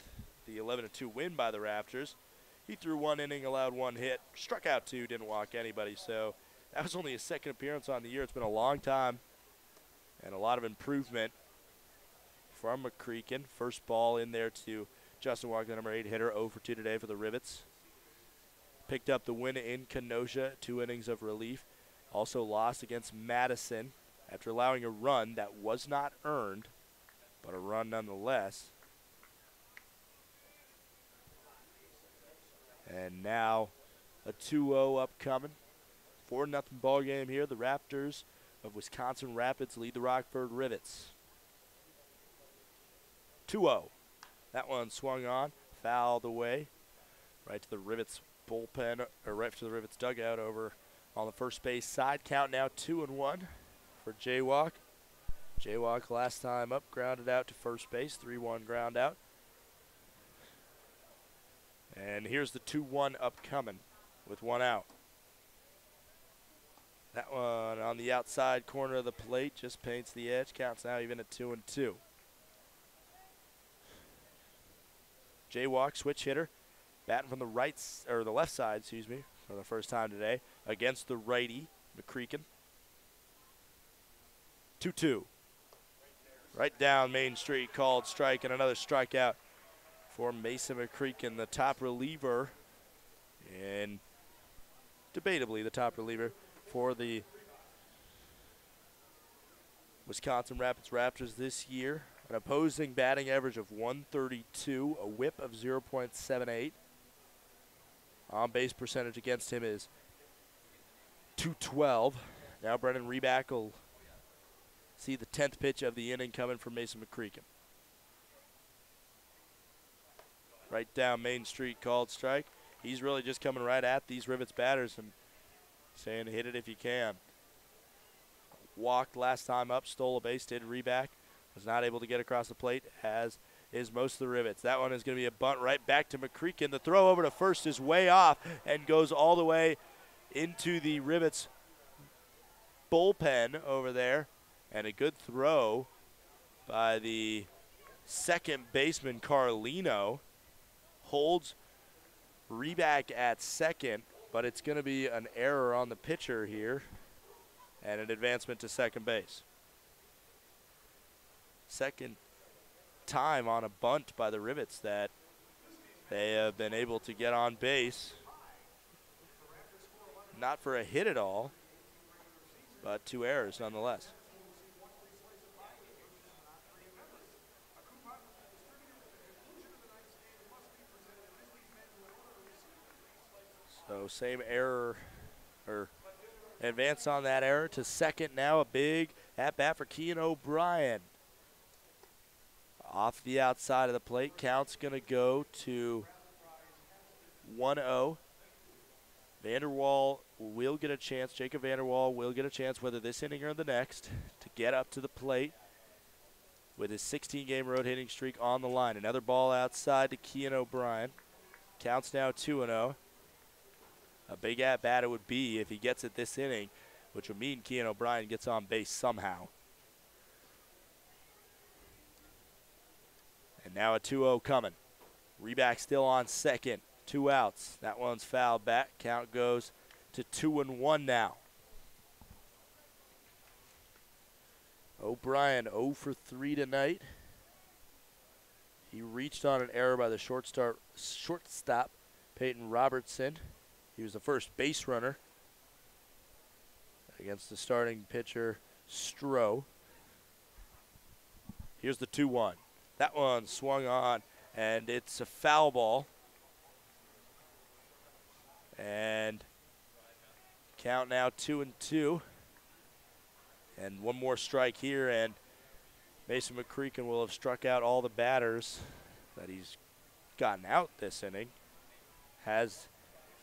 the 11-2 win by the Rafters. He threw 1 inning, allowed 1 hit, struck out 2, didn't walk anybody. So that was only his second appearance on the year. It's been a long time and a lot of improvement from McCreakin. First ball in there to Justin Walker, the number 8 hitter, 0 for 2 today for the Rivets. Picked up the win in Kenosha, 2 innings of relief. Also lost against Madison after allowing a run that was not earned, but a run nonetheless. And now a 2-0 upcoming. 4-0 ball game here. The Rafters of Wisconsin Rapids lead the Rockford Rivets. 2-0. That one swung on, fouled away, right to the Rivets bullpen, or right to the Rivets dugout over on the first base side. Count now 2-1 for Jaywalk. Jaywalk last time up, grounded out to first base, 3-1 ground out. And here's the 2-1 upcoming with 1 out. That one on the outside corner of the plate just paints the edge. Counts now even at 2-2. Jaywalk, switch hitter, batting from the the left side, for the first time today against the righty McCreakin. 2-2. Right down Main Street, called strike, and another strikeout for Mason McCreakin, the top reliever, and debatably the top reliever for the Wisconsin Rapids Raptors this year. An opposing batting average of 132, a whip of 0.78. On-base percentage against him is .212. Now Brennan Reback will see the 10th pitch of the inning coming from Mason McCreakin. Right down Main Street, called strike. He's really just coming right at these Rivets batters and saying hit it if you can. Walked last time up, stole a base, did Reback. Was not able to get across the plate, as is most of the Rivets. That one is going to be a bunt right back to McCreakin. The throw over to first is way off and goes all the way into the Rivets bullpen over there. And a good throw by the second baseman, Carlino. Holds Reback at second, but it's going to be an error on the pitcher here and an advancement to second base. Second time on a bunt by the Rivets that they have been able to get on base. Not for a hit at all, but 2 errors nonetheless. So same error, or advance on that error to second now. A big at-bat for Kean O'Brien. Off the outside of the plate, count's going to go to 1-0. Vanderwall will get a chance, Jacob Vanderwall will get a chance, whether this inning or the next, to get up to the plate with his 16-game road hitting streak on the line. Another ball outside to Kean O'Brien. Counts now 2-0. A big at-bat it would be if he gets it this inning, which would mean Kean O'Brien gets on base somehow. And now a 2-0 coming. Reback still on second. 2 outs. That one's fouled back. Count goes to 2-1 now. O'Brien 0 for 3 tonight. He reached on an error by the shortstop, Peyton Robertson. He was the first base runner against the starting pitcher, Stroh. Here's the 2-1. That one swung on, and it's a foul ball. And count now 2-2. And one more strike here, and Mason McCreakin will have struck out all the batters that he's gotten out this inning. Has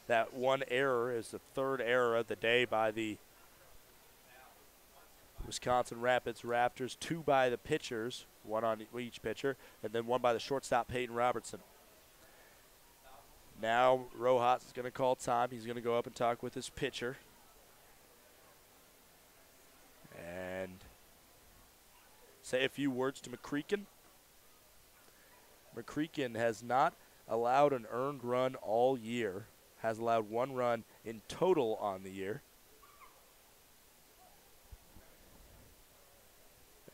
that one error, is the 3rd error of the day by the Wisconsin Rapids Raptors. 2 by the pitchers, 1 on each pitcher, and then 1 by the shortstop, Peyton Robertson. Now Rojas is going to call time. He's going to go up and talk with his pitcher. say a few words to McCreakin. McCreakin has not allowed an earned run all year, has allowed 1 run in total on the year.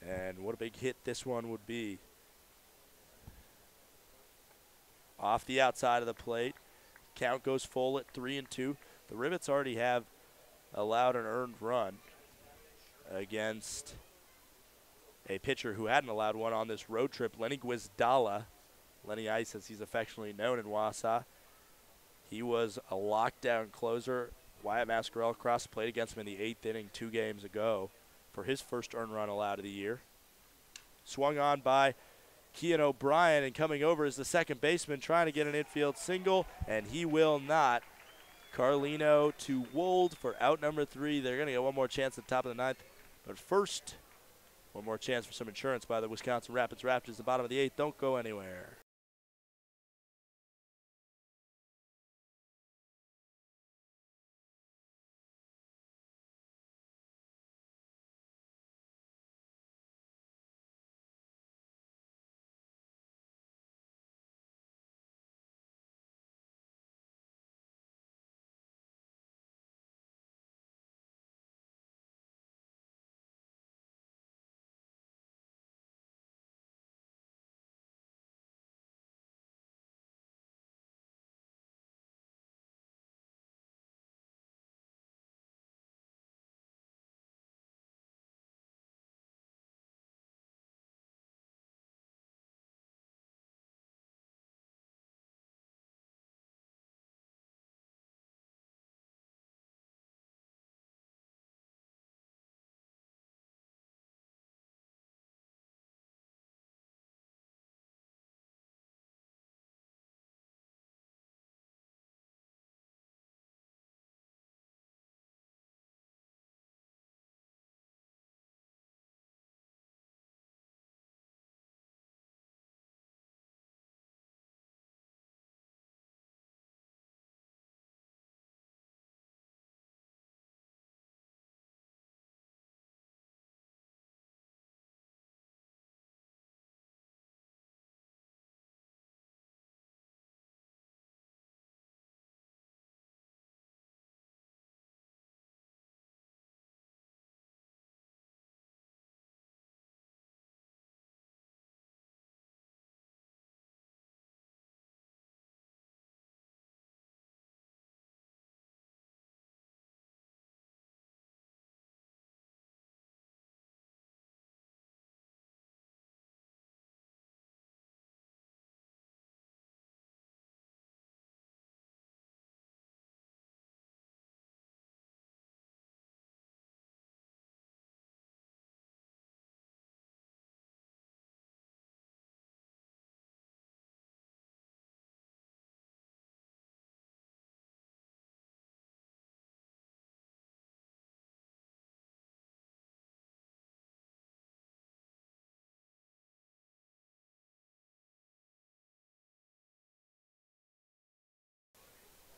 And what a big hit this one would be. Off the outside of the plate. Count goes full at 3-2. The Rivets already have allowed an earned run against a pitcher who hadn't allowed one on this road trip, Lenny Guizdala. Lenny Ice, as he's affectionately known in Wausau. He was a lockdown closer. Wyatt Mascarell crossed the plate against him in the 8th inning 2 games ago for his first earned run allowed of the year. Swung on by Kean O'Brien, and coming over is the second baseman trying to get an infield single, and he will not. Carlino to Wold for out number 3. They're going to get one more chance at the top of the 9th. But first, one more chance for some insurance by the Wisconsin Rapids Rafters. The bottom of the 8th. Don't go anywhere.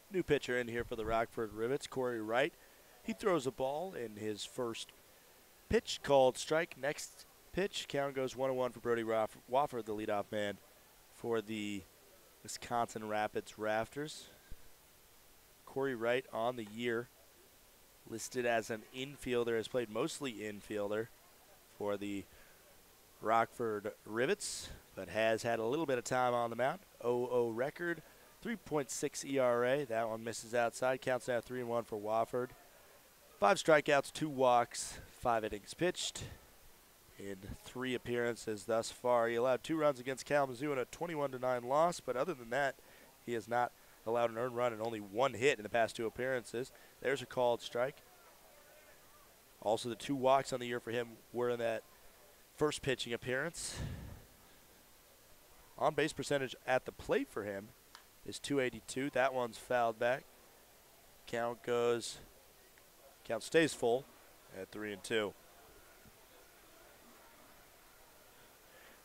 New pitcher in here for the Rockford Rivets, Corey Wright. He throws a ball in his first pitch, called strike. Next pitch, count goes 1-1 for Brody Wofford, the leadoff man for the Wisconsin Rapids Rafters. Corey Wright on the year, listed as an infielder, has played mostly infielder for the Rockford Rivets, but has had a little bit of time on the mound. 0-0 record. 3.6 ERA. That one misses outside. Counts now 3-1 for Wofford. 5 strikeouts, 2 walks, 5 innings pitched in 3 appearances thus far. He allowed 2 runs against Kalamazoo in a 21-9 loss, but other than that, he has not allowed an earned run and only 1 hit in the past 2 appearances. There's a called strike. Also, the 2 walks on the year for him were in that first pitching appearance. On-base percentage at the plate for him is .282. That one's fouled back. Count stays full at 3-2.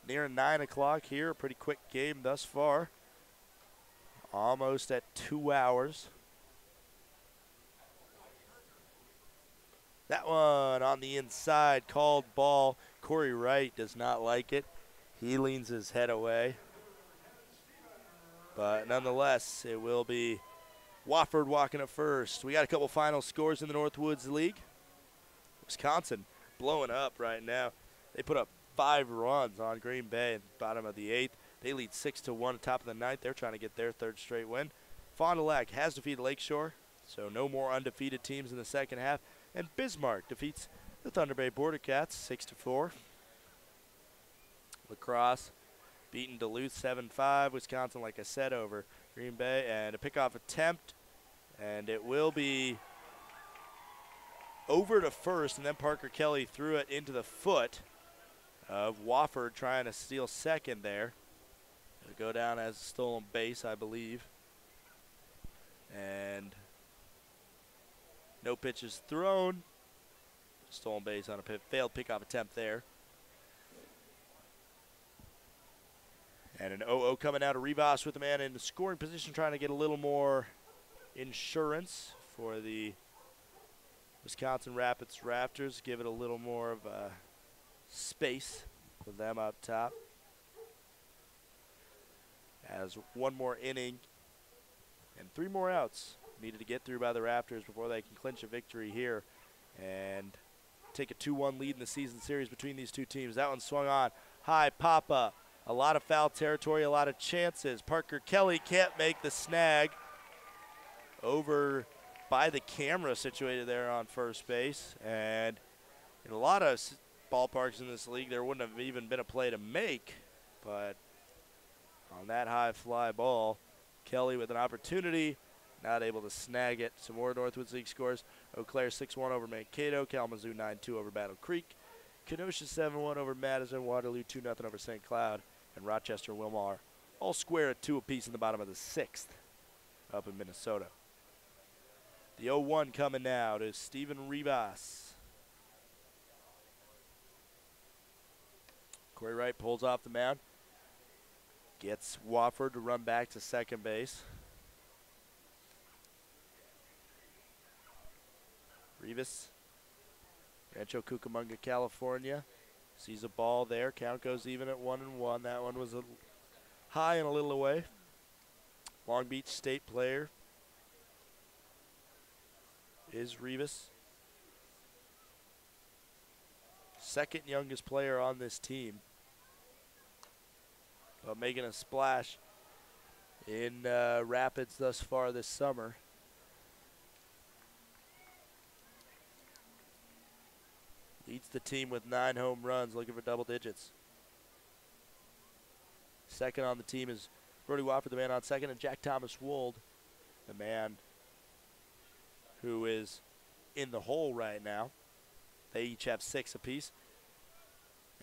Near 9 o'clock here, a pretty quick game thus far. Almost at 2 hours. That one on the inside, called ball. Corey Wright does not like it. He leans his head away. But nonetheless, it will be Wofford walking at first. We got a couple final scores in the Northwoods League. Wisconsin blowing up right now. They put up 5 runs on Green Bay at the bottom of the 8th. They lead 6-1 at top of the 9th. They're trying to get their 3rd straight win. Fond du Lac has defeated Lakeshore, so no more undefeated teams in the second half. And Bismarck defeats the Thunder Bay Border Cats 6-4. Lacrosse beating Duluth 7-5. Wisconsin, like I said, over Green Bay. And a pickoff attempt, and it will be over to first, and then Parker Kelly threw it into the foot of Wofford trying to steal second there. It'll go down as a stolen base, I believe. And no pitches thrown. Stolen base on a failed pickoff attempt there. And an 0-0 coming out of Rivas with the man in the scoring position, trying to get a little more insurance for the Wisconsin Rapids Rafters. Give it a little more of space with them up top. As one more inning and 3 more outs needed to get through by the Rafters before they can clinch a victory here and take a 2-1 lead in the season series between these two teams. That one swung on high, Papa. A lot of foul territory, a lot of chances. Parker Kelly can't make the snag over by the camera situated there on first base. And in a lot of ballparks in this league, there wouldn't have even been a play to make. But on that high fly ball, Kelly with an opportunity, not able to snag it. Some more Northwoods League scores. Eau Claire 6-1 over Mankato. Kalamazoo 9-2 over Battle Creek. Kenosha 7-1 over Madison. Waterloo 2-0 over St. Cloud. And Rochester Wilmar all square at 2 apiece in the bottom of the 6th up in Minnesota. The 0-1 coming now to Stephen Rivas. Corey Wright pulls off the mound. Gets Wofford to run back to second base. Rivas, Rancho Cucamonga, California. Sees a ball there. Count goes even at 1-1. That one was a high and a little away. Long Beach State player is Rivas. Second youngest player on this team. But making a splash in Rapids thus far this summer. Leads the team with 9 home runs, looking for double digits. Second on the team is Brody Wofford, the man on second, and Jack Thomas Wold, the man who is in the hole right now. They each have 6 apiece.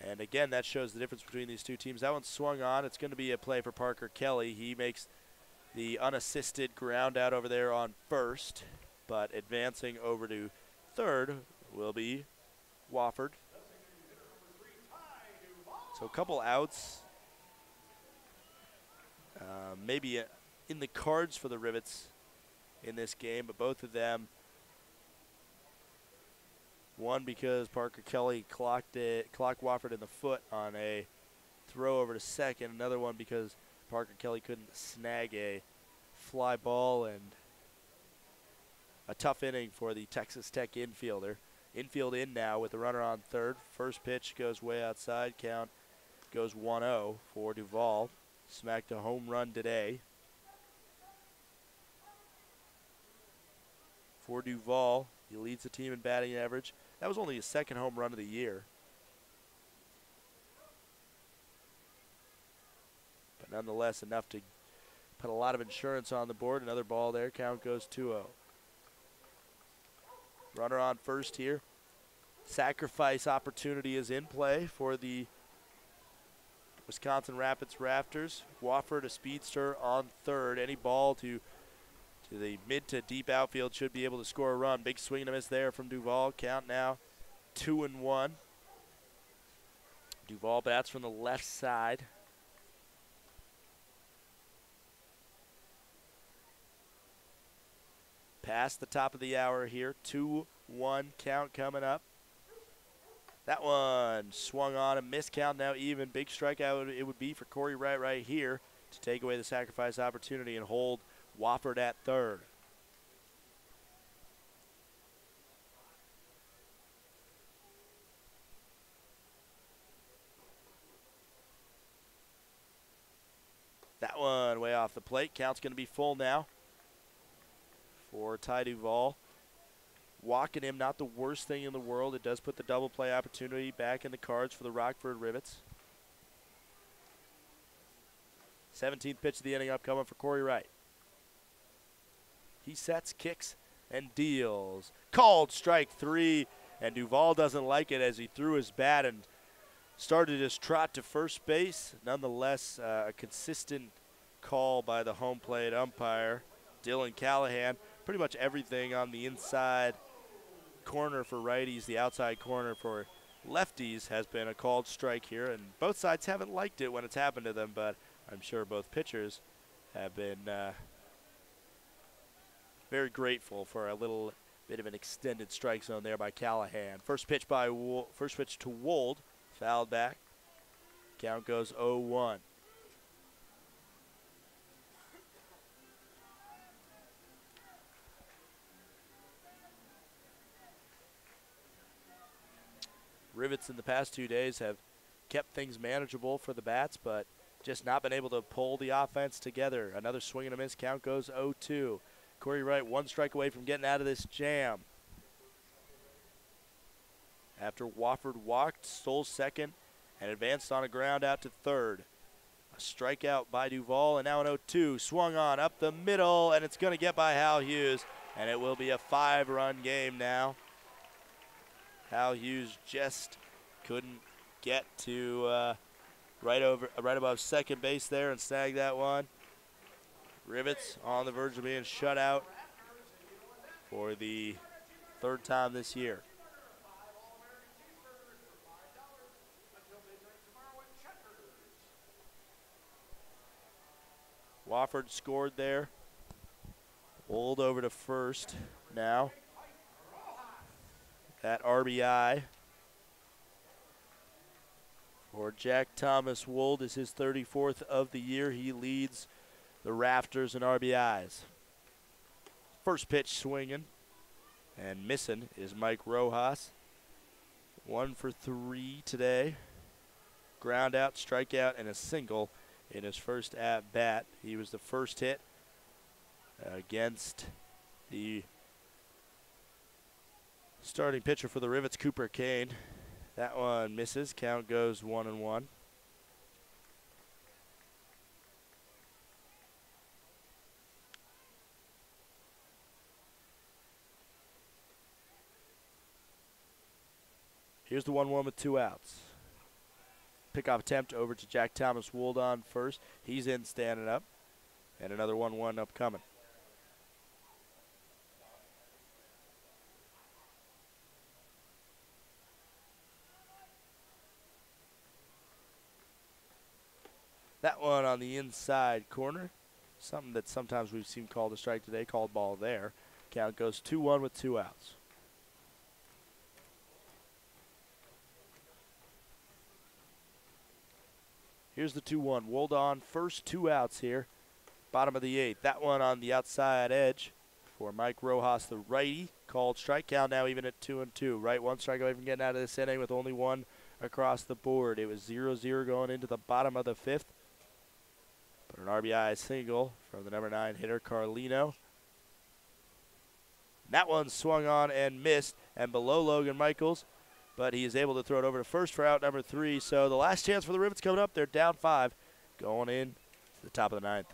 And again, that shows the difference between these two teams. That one swung on. It's going to be a play for Parker Kelly. He makes the unassisted ground out over there on first, but advancing over to third will be Wofford. So a couple outs. Maybe in the cards for the Rivets in this game, but both of them, one because Parker Kelly clocked Wofford in the foot on a throw over to second, another one because Parker Kelly couldn't snag a fly ball, and a tough inning for the Texas Tech infielder. Infield in now with the runner on third. First pitch goes way outside. Count goes 1-0 for Duval. Smacked a home run today. For Duval, he leads the team in batting average. That was only his 2nd home run of the year. But nonetheless, enough to put a lot of insurance on the board. Another ball there. Count goes 2-0. Runner on first here. Sacrifice opportunity is in play for the Wisconsin Rapids Rafters. Wofford, a speedster on third. Any ball to the mid to deep outfield should be able to score a run. Big swing and a miss there from Duval. Count now 2-1. Duval bats from the left side. Past the top of the hour here. 2-1 count coming up. That one swung on and missed. Count now even. Big strikeout it would be for Corey Wright right here to take away the sacrifice opportunity and hold Wofford at third. That one way off the plate. Count's going to be full now for Ty Duvall. Walking him, not the worst thing in the world. It does put the double play opportunity back in the cards for the Rockford Rivets. 17th pitch of the inning upcoming for Corey Wright. He sets, kicks, and deals. Called strike 3, and Duvall doesn't like it as he threw his bat and started his trot to first base. Nonetheless, a consistent call by the home plate umpire, Dylan Callahan. Pretty much everything on the inside corner for righties, the outside corner for lefties has been a called strike here, and both sides haven't liked it when it's happened to them, but I'm sure both pitchers have been very grateful for a little bit of an extended strike zone there by Callahan. First pitch to Wold, fouled back. Count goes 0-1. Rivets in the past 2 days have kept things manageable for the bats, but just not been able to pull the offense together. Another swing and a miss. Count goes 0-2. Corey Wright 1 strike away from getting out of this jam. After Wofford walked, stole second, and advanced on a ground out to third. A strikeout by Duvall, and now an 0-2. Swung on up the middle, and it's going to get by Hal Hughes, and it will be a 5-run game now. Hal Hughes just couldn't get to right above second base there and snag that one. Rivets on the verge of being shut out for the 3rd time this year. Wofford scored there. Old over to first now. That RBI for Jack Thomas Wold is his 34th of the year. He leads the Rafters in RBIs. First pitch swinging and missing is Mike Rojas. 1 for 3 today. Ground out, strikeout, and a single in his first at bat. He was the first hit against the starting pitcher for the Rivets, Cooper Kane. That one misses. Count goes 1-1. Here's the 1-1 with 2 outs. Pickoff attempt over to Jack Thomas Wold on first. He's in standing up. And another 1-1 upcoming. That one on the inside corner. Something that sometimes we've seen called a strike today. Called ball there. Count goes 2-1 with 2 outs. Here's the 2-1. Wold on first, 2 outs here. Bottom of the 8th. That one on the outside edge for Mike Rojas, the righty. Called strike. Count now even at 2-2. Right, 1 strike away from getting out of this inning with only 1 across the board. It was 0-0 going into the bottom of the 5th. But an RBI single from the number 9 hitter, Carlino. That one swung on and missed and below Logan Michaels, but he is able to throw it over to first for out number 3. So the last chance for the Rivets coming up. They're down 5 going in to the top of the 9th.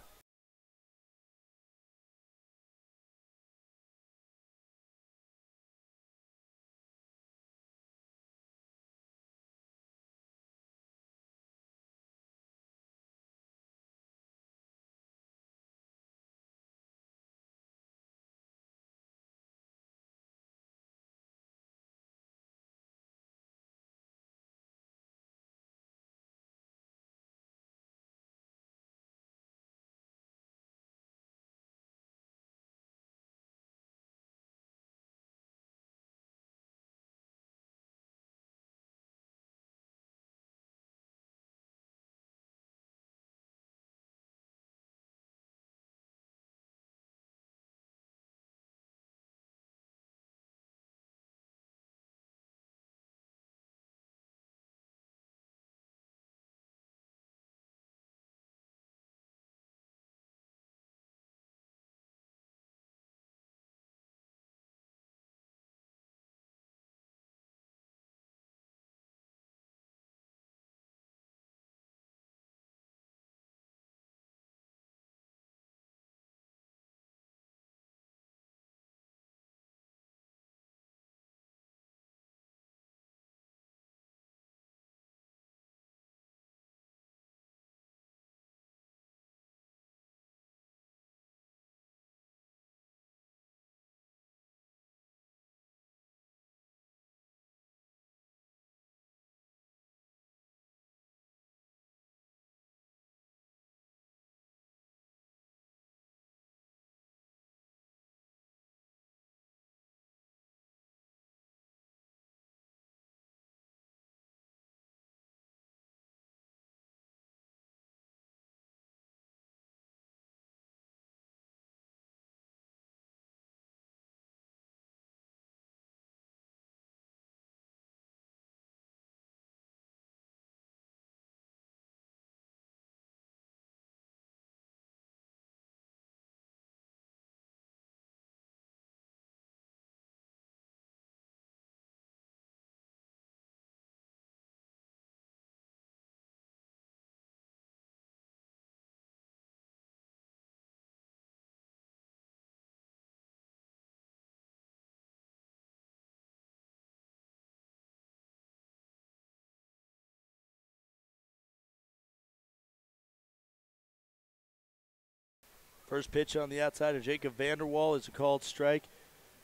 First pitch on the outside of Jacob Vanderwall is a called strike.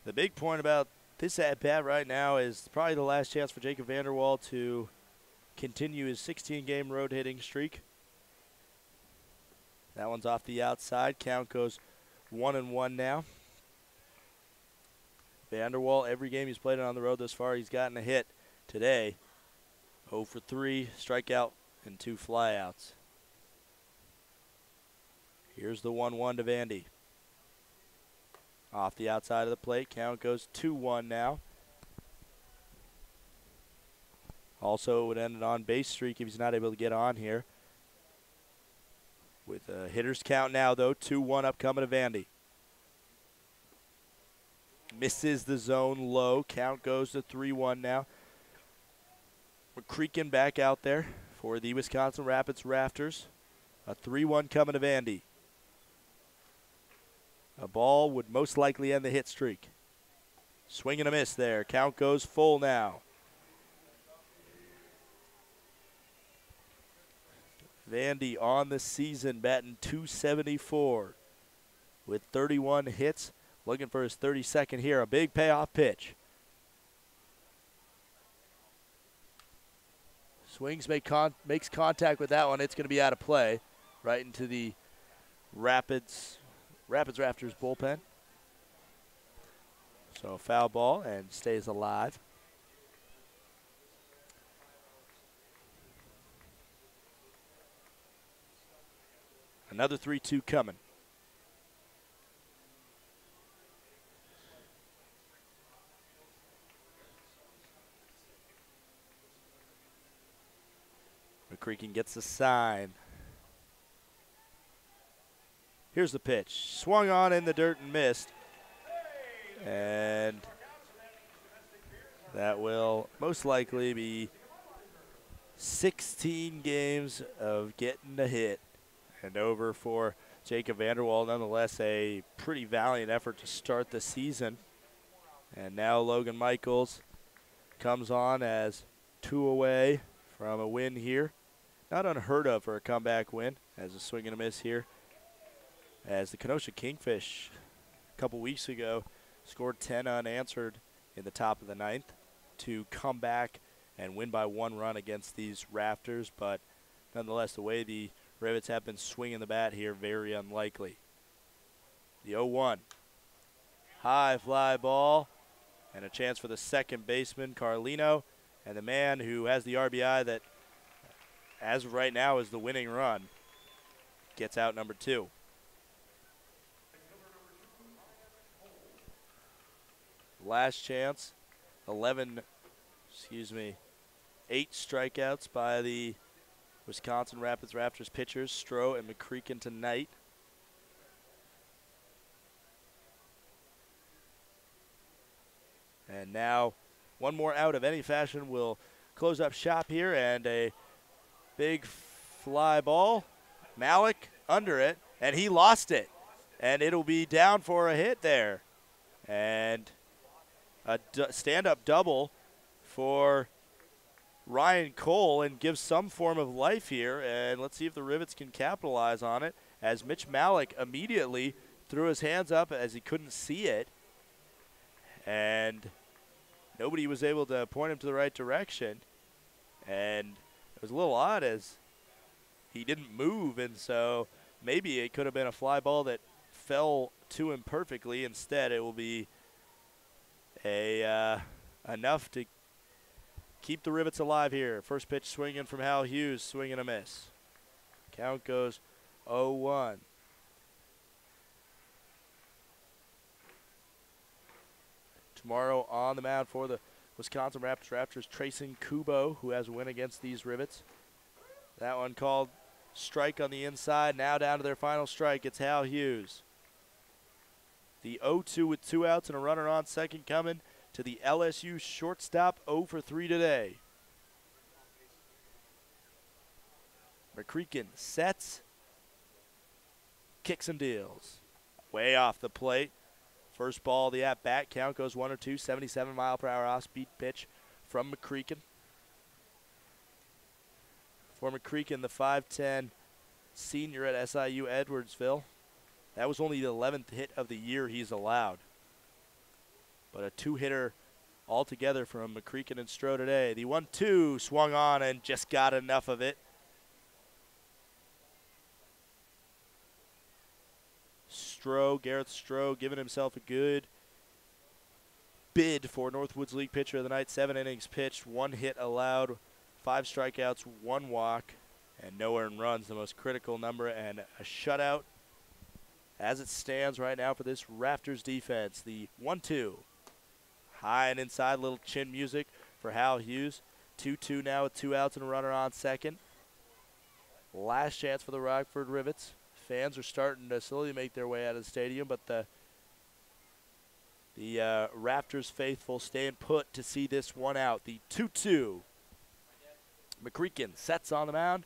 The big point about this at-bat right now is probably the last chance for Jacob Vanderwall to continue his 16-game road hitting streak. That one's off the outside. Count goes 1-1 now. Vanderwall, every game he's played on the road thus far, he's gotten a hit. Today, 0 for 3, strikeout, and 2 flyouts. Here's the 1-1 to Vandy. Off the outside of the plate, count goes 2-1 now. Also, it would end an on-base streak if he's not able to get on here. With a hitter's count now, though, 2-1 upcoming to Vandy. Misses the zone low. Count goes to 3-1 now. McCreakin back out there for the Wisconsin Rapids Rafters. A 3-1 coming to Vandy. A ball would most likely end the hit streak. Swing and a miss there. Count goes full now. Vandy on the season batting .274 with 31 hits. Looking for his 32nd here. A big payoff pitch. Swings, makes contact with that one. It's going to be out of play. Right into the Rapids Rafters bullpen. So foul ball and stays alive. Another 3-2 coming. McCreakin gets the sign. Here's the pitch. Swung on in the dirt and missed. And that will most likely be 16 games of getting a hit. And over for Jacob Vanderwall. Nonetheless, a pretty valiant effort to start the season. And now Logan Michaels comes on as 2 away from a win here. Not unheard of for a comeback win, as a swing and a miss here. As the Kenosha Kingfish a couple weeks ago scored 10 unanswered in the top of the 9th to come back and win by 1 run against these Rafters. But nonetheless, the way the Rivets have been swinging the bat here, very unlikely. The 0-1. High fly ball and a chance for the second baseman, Carlino, and the man who has the RBI that, as of right now, is the winning run, gets out number 2. Last chance, 8 strikeouts by the Wisconsin Rapids Rafters pitchers, Stroh and McCreakin tonight. And now one more out of any fashion will close up shop here, and a big fly ball. Malik under it, and he lost it. And it'll be down for a hit there. And a stand-up double for Ryan Cole and gives some form of life here. And let's see if the Rivets can capitalize on it, as Mitch Malik immediately threw his hands up as he couldn't see it. And nobody was able to point him to the right direction. And it was a little odd as he didn't move, and so maybe it could have been a fly ball that fell to him perfectly. Instead, it will be enough to keep the Rivets alive here. First pitch swinging from Hal Hughes, swing and a miss. Count goes 0-1. Tomorrow on the mound for the Wisconsin Rafters, Trayson Kubo, who has a win against these Rivets. That one called strike on the inside. Now down to their final strike. It's Hal Hughes. The 0-2 with 2 outs and a runner on second coming to the LSU shortstop, 0 for 3 today. McCreakin sets, kicks and deals. Way off the plate. First ball of the at-bat. Count goes 1-2, 77-mile-per-hour off-speed pitch from McCreakin. For McCreakin, the 5'10 senior at SIU Edwardsville. That was only the 11th hit of the year he's allowed. But a 2-hitter altogether from McCreakin and Stroh today. The 1-2 swung on and just got enough of it. Gareth Stroh, giving himself a good bid for Northwoods League Pitcher of the Night. 7 innings pitched, 1 hit allowed, 5 strikeouts, 1 walk, and no earned runs, the most critical number, and a shutout as it stands right now for this Rafters defense. The 1-2. High and inside, little chin music for Hal Hughes. 2-2 now with 2 outs and a runner on second. Last chance for the Rockford Rivets. Fans are starting to slowly make their way out of the stadium, but the Rafters faithful staying put to see this one out. The 2-2. McCreakin sets on the mound,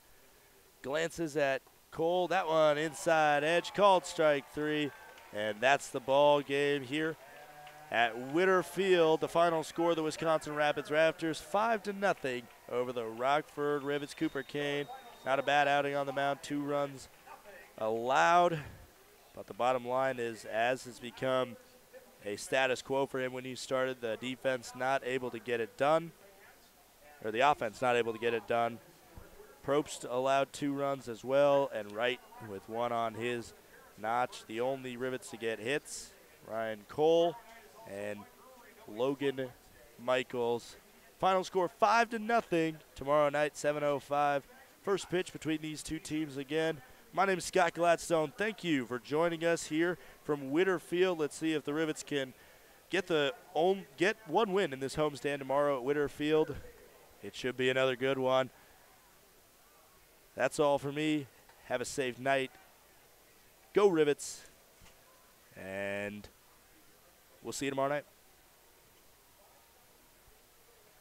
glances at Cole. That one inside edge, called strike 3, and that's the ball game here at Witter Field. The final score, the Wisconsin Rapids Rafters 5-0 over the Rockford Rivets. Cooper Kane, not a bad outing on the mound, 2 runs allowed, but the bottom line is, as has become a status quo for him when he started, the defense not able to get it done, or the offense not able to get it done. Probst allowed 2 runs as well, and Wright with 1 on his notch. The only Rivets to get hits, Ryan Cole and Logan Michaels. Final score 5-0 tomorrow night, 7:05. First pitch between these two teams again. My name is Scot Gladstone. Thank you for joining us here from Witter Field. Let's see if the Rivets can get one win in this homestand tomorrow at Witter Field. It should be another good one. That's all for me. Have a safe night. Go Rivets. And we'll see you tomorrow night.